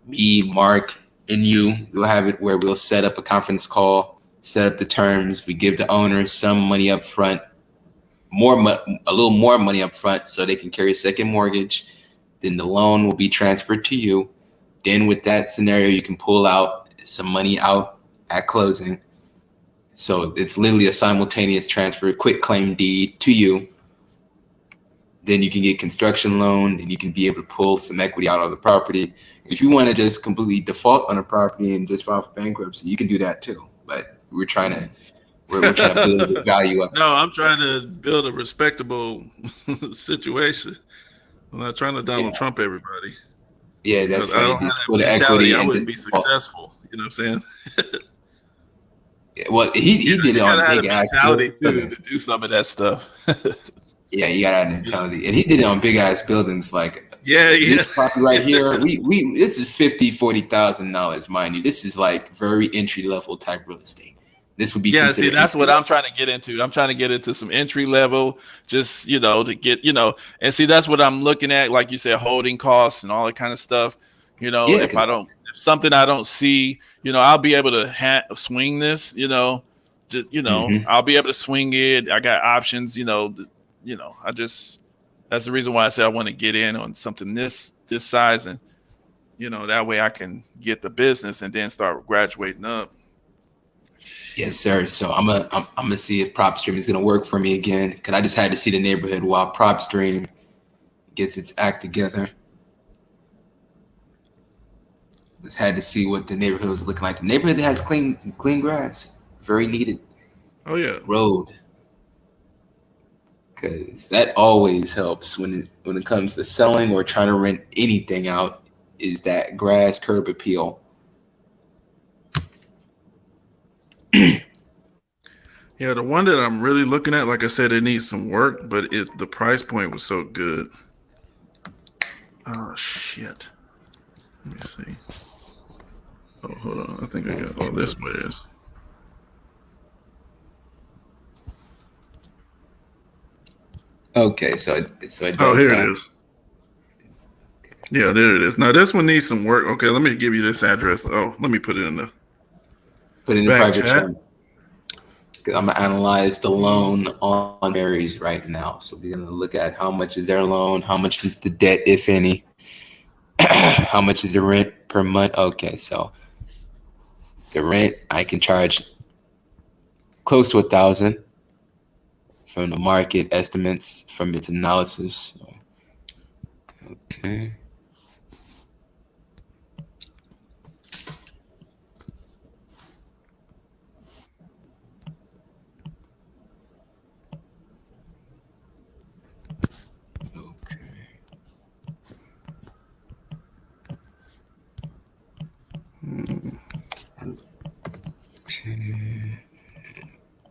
Me, Mark, and you'll have it where we'll set up a conference call, set up the terms. We give the owner some money up front, a little more money up front, so they can carry a second mortgage. Then the loan will be transferred to you. Then with that scenario, you can pull out some money out at closing. So it's literally a simultaneous transfer, quick claim deed to you. Then you can get construction loan, and you can be able to pull some equity out of the property. If you want to just completely default on a property and just file for bankruptcy, you can do that too. But we're trying to build the value up. No, I'm trying to build a respectable situation. I'm not trying to Donald Trump everybody. Yeah, that's I funny. don't have Just that pull the mentality. equity I and wouldn't just be default. successful. You know what I'm saying? Well, he did it You on gotta have big a ass mentality too buildings. to do some of that stuff. Yeah, you gotta have mentality, and he did it on big ass buildings. Like Yeah. this property right here, we this is $40,000, mind you. This is like very entry level type real estate. This would be Yeah, see, considered that's what entry I'm trying to get into. I'm trying to get into some entry level, just to get, and see, that's what I'm looking at. Like you said, holding costs and all that kind of stuff. Yeah, If something I don't see, I'll be able to swing this. Mhm. I'll be able to swing it. I got options. That's the reason why I said I want to get in on something this size, and that way I can get the business and then start graduating up. Yes, sir. So I'm gonna see if PropStream is gonna work for me again, because I just had to see the neighborhood while PropStream gets its act together. Just had to see what the neighborhood was looking like. The neighborhood that has clean grass, very needed Oh yeah. road, because that always helps when it comes to selling or trying to rent anything out. Is that grass curb appeal? Yeah, the one that I'm really looking at, like I said, it needs some work, but the price point was so good. Oh shit. Let me see. Oh, hold on. I think I got this way is. Okay, so it Oh, does here have. it is. Yeah, there it is. Now this one needs some work. Okay, let me give you this address. Oh, let me put it in the Put it in the back private chat. chat. I'm gonna analyze the loan on Mary's right now. So we're gonna look at how much is their loan, how much is the debt, if any, how much is the rent per month. Okay, so the rent I can charge close to 1,000 from the market estimates from its analysis. So, okay.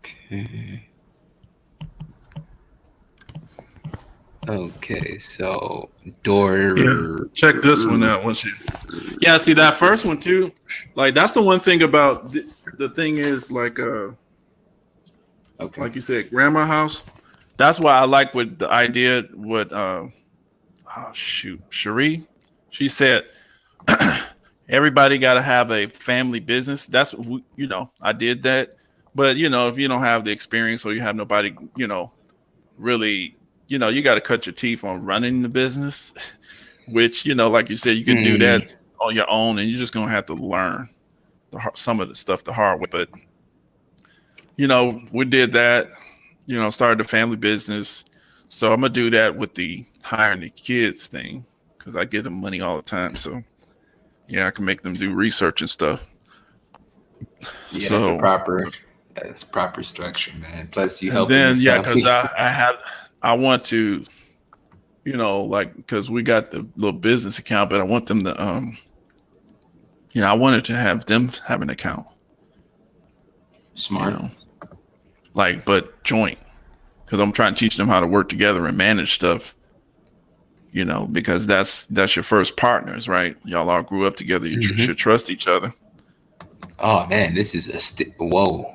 Okay. Okay, so door. Yeah, check this one out once you. Yeah, see that first one too. Like that's the one thing about the thing is Okay. like you said, grandma house. That's why I like what the idea. What Cherie, she said everybody got to have a family business. That's I did that, but if you don't have the experience or you have nobody, really, you got to cut your teeth on running the business, which like you said, you can do that on your own, and you're just gonna have to learn some of the stuff the hard way. But we did that. Started a family business, so I'm gonna do that with the hiring the kids thing because I give them money all the time. So yeah, I can make them do research and stuff. Yeah, So that's the proper structure, man. Plus, you and help. then because I want to, because we got the little business account, but I want them to, I wanted to have them have an account. Smart. But joint, because I'm trying to teach them how to work together and manage stuff. Because that's your first partners, right? Y'all all grew up together. You should trust each other. Oh man, this is whoa.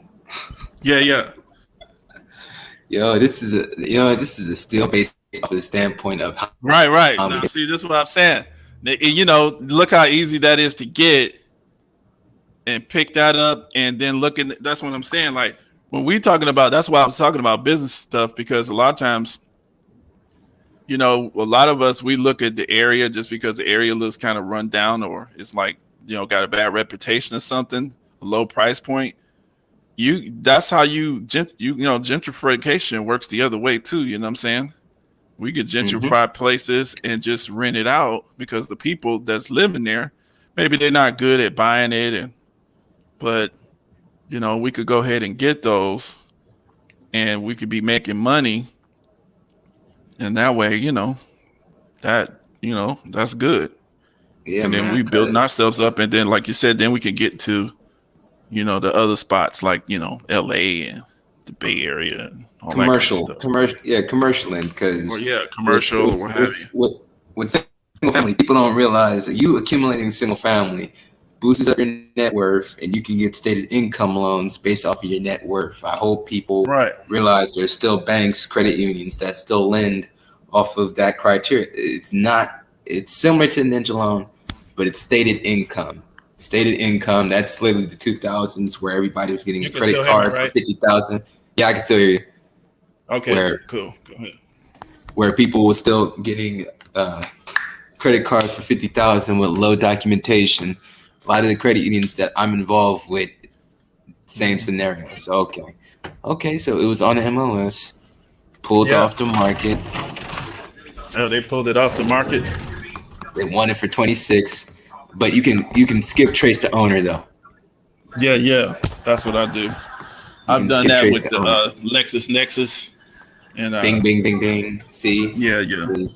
Yeah. Yo, this is a still based off of the standpoint of how, right. Now, see, this is what I'm saying. Look how easy that is to get and pick that up, and then that's what I'm saying. Like when we talking about, that's why I was talking about business stuff, because a lot of times, a lot of us, we look at the area just because the area looks kind of run down, or it's like, got a bad reputation or something, a low price point. That's how gentrification works the other way too. You know what I'm saying? We could gentrify places and just rent it out because the people that's living there, maybe they're not good at buying it, but we could go ahead and get those, and we could be making money, and that way, that's good. Yeah, and then man, we building ourselves up, and then like you said, then we can get to the other spots like LA and the Bay Area and all commercial that kind of stuff. commercial end, because Commercial or what have you. With single family, people don't realize that you accumulating single family boosts up your net worth, and you can get stated income loans based off of your net worth. I hope people realize there's still banks, credit unions that still lend off of that criteria. It's similar to the ninja loan, but it's stated income. Stated income, that's literally the 2000s where everybody was getting a credit card for 50,000. Yeah, I can still hear you. Okay, cool. Go ahead. Where people were still getting credit cards for 50,000 with low documentation. A lot of the credit unions that I'm involved with, same scenario. So okay, so it was on the MLS, pulled off the market. Oh, they pulled it off the market. They won it for 26. But you can skip trace the owner though. Yeah, that's what I do. I've done that with the LexisNexis and bing. See? Yeah. See?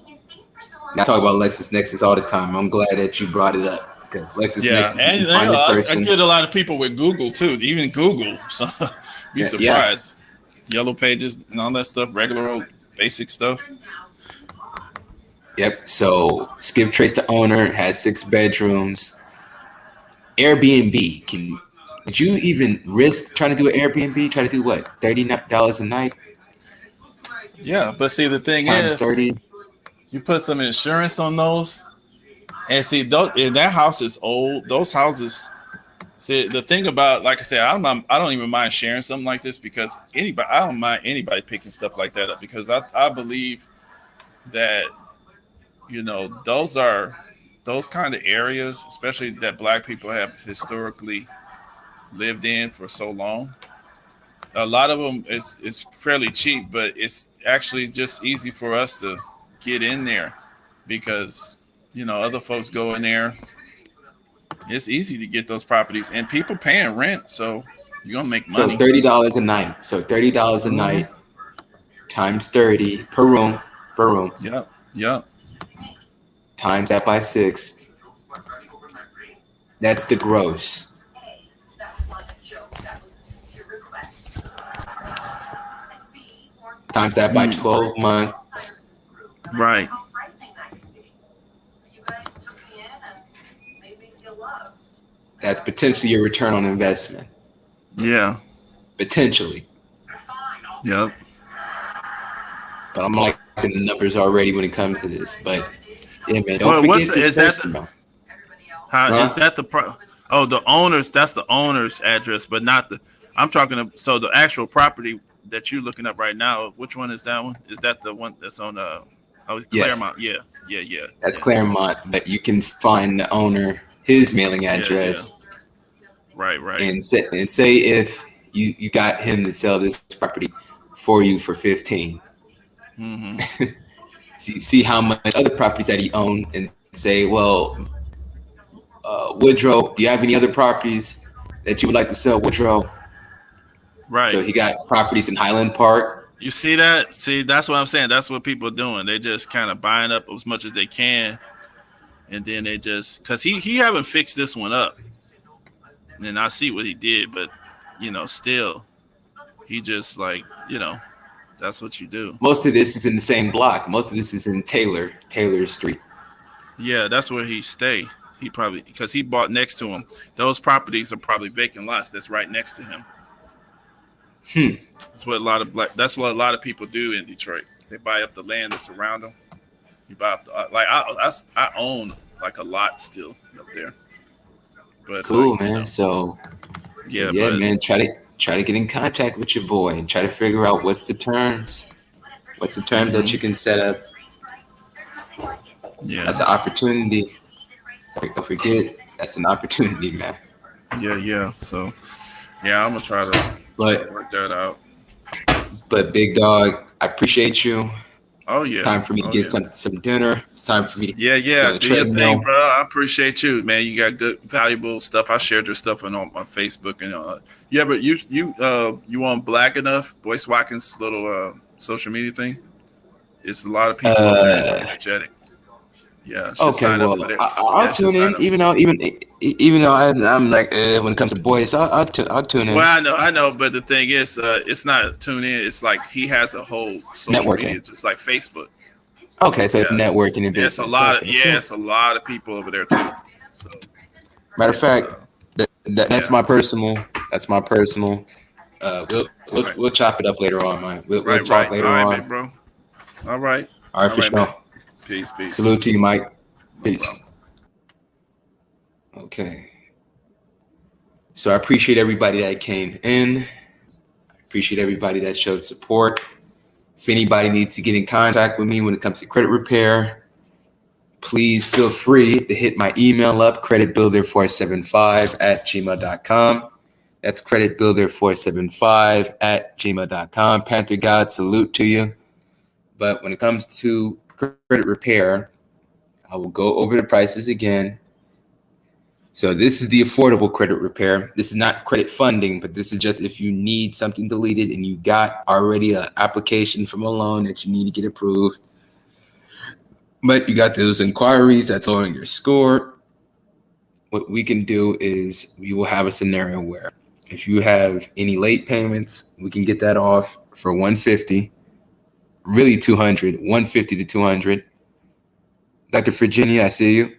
I talk about LexisNexis all the time. I'm glad that you brought it up, because LexisNexis. And I get a lot of people with Google too. Even Google, so be surprised. Yellow Pages and all that stuff, regular old basic stuff. Yep. So skip trace the owner, has 6 bedrooms. Airbnb. Did you even risk trying to do an Airbnb? Try to do what? $30 a night? Yeah, but see, the thing times is, 30. You put some insurance on those, and see, that house is old. Those houses. See, the thing about, like I said, I don't even mind sharing something like this, because I don't mind anybody picking stuff like that up, because I believe that. Those kind of areas, especially that Black people have historically lived in for so long. A lot of them is fairly cheap, but it's actually just easy for us to get in there, because other folks go in there. It's easy to get those properties, and people paying rent, so you're gonna make money. So $30 a night. So $30 a night times 30 per room. Yep. Times that by 6. That's the gross. Times that by 12 months. Right. That's potentially your return on investment. Yeah. Potentially. Yep. But I'm liking the numbers already when it comes to this. But yeah, man, don't Well, forget what's this is that? person, though. How Huh? is that the Oh, the owners. That's the owner's address, but not the. I'm talking. So the actual property that you're looking up right now. Which one is that one? Is that the one that's on Yes. Claremont? Yeah. Yeah. Yeah. That's Yeah. Claremont, but you can find the owner, his mailing Yeah. address, Right. Right. and say if you got him to sell this property for you for 15. Mm-hmm. See how much other properties that he owned, and say, well, Woodrow, do you have any other properties that you would like to sell, Woodrow? Right. So he got properties in Highland Park. You see that? See, that's what I'm saying. That's what people are doing. They just kind of buying up as much as they can, and then they just because he haven't fixed this one up, and I see what he did, but still, he just that's what you do. Most of this is in the same block. Most of this is in Taylor Street. Yeah, that's where he stay. He probably because he bought next to him. Those properties are probably vacant lots that's right next to him. That's what a lot of people do in Detroit. They buy up the land that's around them. You buy up I own like a lot still up there. But Cool, man. So yeah, man, try to get in contact with your boy and try to figure out what's the terms that you can set up. Yeah, That's an opportunity. Don't forget, that's an opportunity, man. yeah. So yeah, I'm gonna try to work that out. But big dog, I appreciate you. Oh yeah, It's time for me to get some dinner. It's time for me to do your thing, bro. I appreciate you, man. You got good, valuable stuff. I shared your stuff on Facebook and but you on Black Enough, Boyce Watkins' little social media thing? It's a lot of people over there energetic. Yeah. Okay, well, I'll tune in, even though I'm like when it comes to boys, I'll tune in. Well, I know, but the thing is, it's not tune in. It's like he has a whole social media, just like Facebook. Okay, so it's networking and business. It's a lot it's a lot of people over there too. So, matter of fact, that's my personal. That's my personal. We'll chop it up later on, man. We'll talk later on, man, bro. All right, for sure. Peace. Salute to you, Mike. Peace. Okay. So I appreciate everybody that came in. I appreciate everybody that showed support. If anybody needs to get in contact with me when it comes to credit repair, please feel free to hit my email up, creditbuilder475@gmail.com. That's creditbuilder475@gmail.com. Panther God, salute to you. But when it comes to credit repair, I will go over the prices again. So this is the affordable credit repair. This is not credit funding, but this is just if you need something deleted and you got already an application from a loan that you need to get approved, but you got those inquiries that's lowering your score. What we can do is we will have a scenario where if you have any late payments, we can get that off for $150, really $200, $150 to $200. Dr. Virginia, I see you.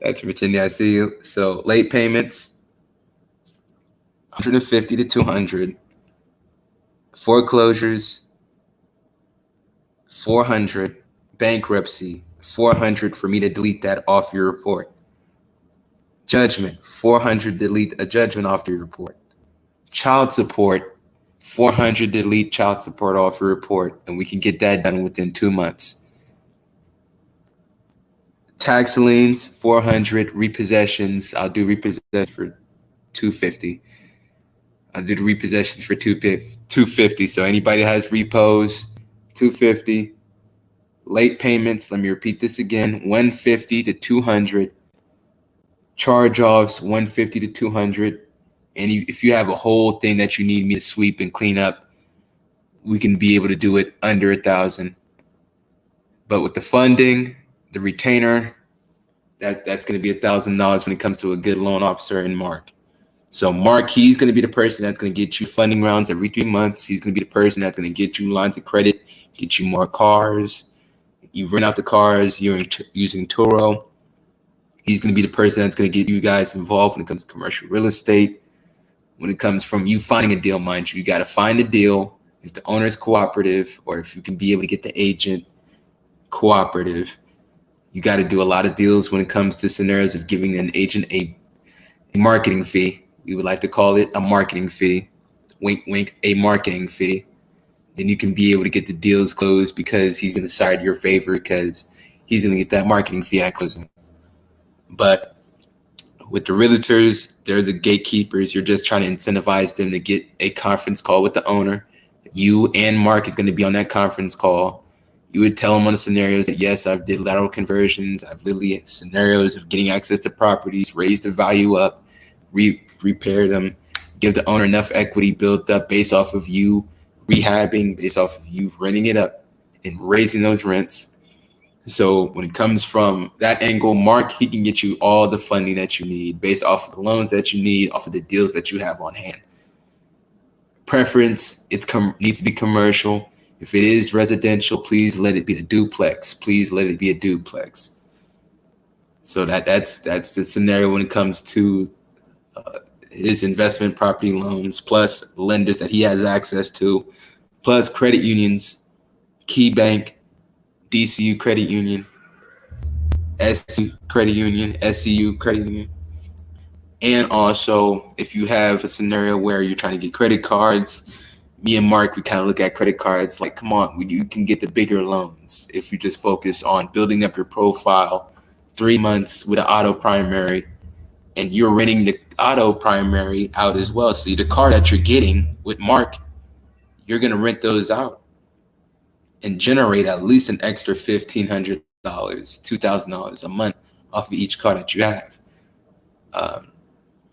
Dr. Virginia, I see you. So late payments, $150 to $200. Foreclosures, $400. Bankruptcy, $400 for me to delete that off your report. Judgment, $400 delete a judgment off your report. Child support, $400 delete child support off your report, and we can get that done within 2 months. Tax liens, $400. Repossessions, I'll do repossessions for $250. I'll do the repossessions for $250. So anybody that has repos, $250. Late payments, let me repeat this again, $150 to $200. Charge-offs, $150 to $200. And if you have a whole thing that you need me to sweep and clean up, we can be able to do it under $1,000. But with the funding, the retainer, that's going to be $1,000 when it comes to a good loan officer and Mark. So Mark, he's going to be the person that's going to get you funding rounds every 3 months. He's going to be the person that's going to get you lines of credit, get you more cars. You rent out the cars, you're using Turo. He's going to be the person that's going to get you guys involved when it comes to commercial real estate. When it comes from you finding a deal, mind you got to find a deal. If the owner is cooperative, or if you can be able to get the agent cooperative, you got to do a lot of deals when it comes to scenarios of giving an agent a marketing fee. We would like to call it a marketing fee. Wink, wink, a marketing fee. Then you can be able to get the deals closed because he's going to side your favor because he's going to get that marketing fee at closing. But with the realtors, they're the gatekeepers. You're just trying to incentivize them to get a conference call with the owner. You and Mark is going to be on that conference call. You would tell them on the scenarios that, yes, I've did lateral conversions. I've literally scenarios of getting access to properties, raise the value up, repair them, give the owner enough equity built up based off of you rehabbing, based off of you renting it up and raising those rents. So when it comes from that angle, Mark, he can get you all the funding that you need based off of the loans that you need, off of the deals that you have on hand. Preference, needs to be commercial. If it is residential, please let it be a duplex. Please let it be a duplex. So that's the scenario when it comes to his investment property loans, plus lenders that he has access to, plus credit unions, KeyBank, DCU Credit Union, SCU Credit Union, SCU Credit Union. And also, if you have a scenario where you're trying to get credit cards, me and Mark, we kind of look at credit cards like, come on, you can get the bigger loans if you just focus on building up your profile 3 months with an auto primary, and you're renting the auto primary out as well. So the car that you're getting with Mark, you're going to rent those out and generate at least an extra $1,500, $2,000 a month off of each car that you have.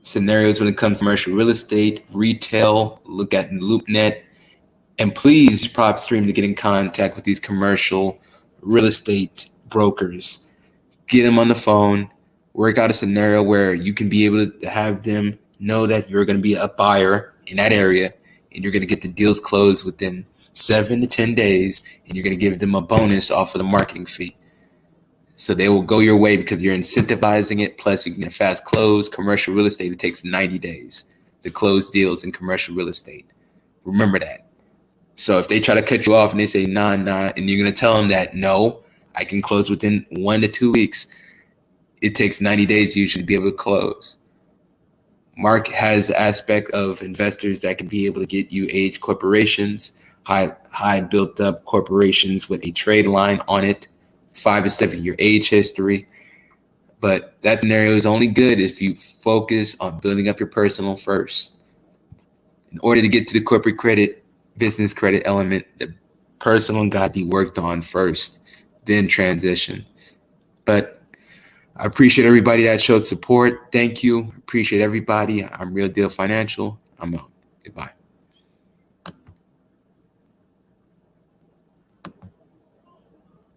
Scenarios when it comes to commercial real estate, retail, look at LoopNet, and please PropStream to get in contact with these commercial real estate brokers. Get them on the phone, work out a scenario where you can be able to have them know that you're going to be a buyer in that area and you're going to get the deals closed within 7 to 10 days, and you're going to give them a bonus off of the marketing fee. So they will go your way because you're incentivizing it. Plus, you can get fast close. Commercial real estate, it takes 90 days to close deals in commercial real estate. Remember that. So if they try to cut you off and they say, nah, and you're going to tell them that, no, I can close within 1 to 2 weeks. It takes 90 days usually to be able to close. Mark has the aspect of investors that can be able to get you age corporations, high built up corporations with a trade line on it, 5 to 7 year age history. But that scenario is only good if you focus on building up your personal first. In order to get to the corporate credit, business credit element, the personal got to be worked on first, then transition. But I appreciate everybody that showed support. Thank you. Appreciate everybody. I'm Real Deal Financial. I'm out. Goodbye.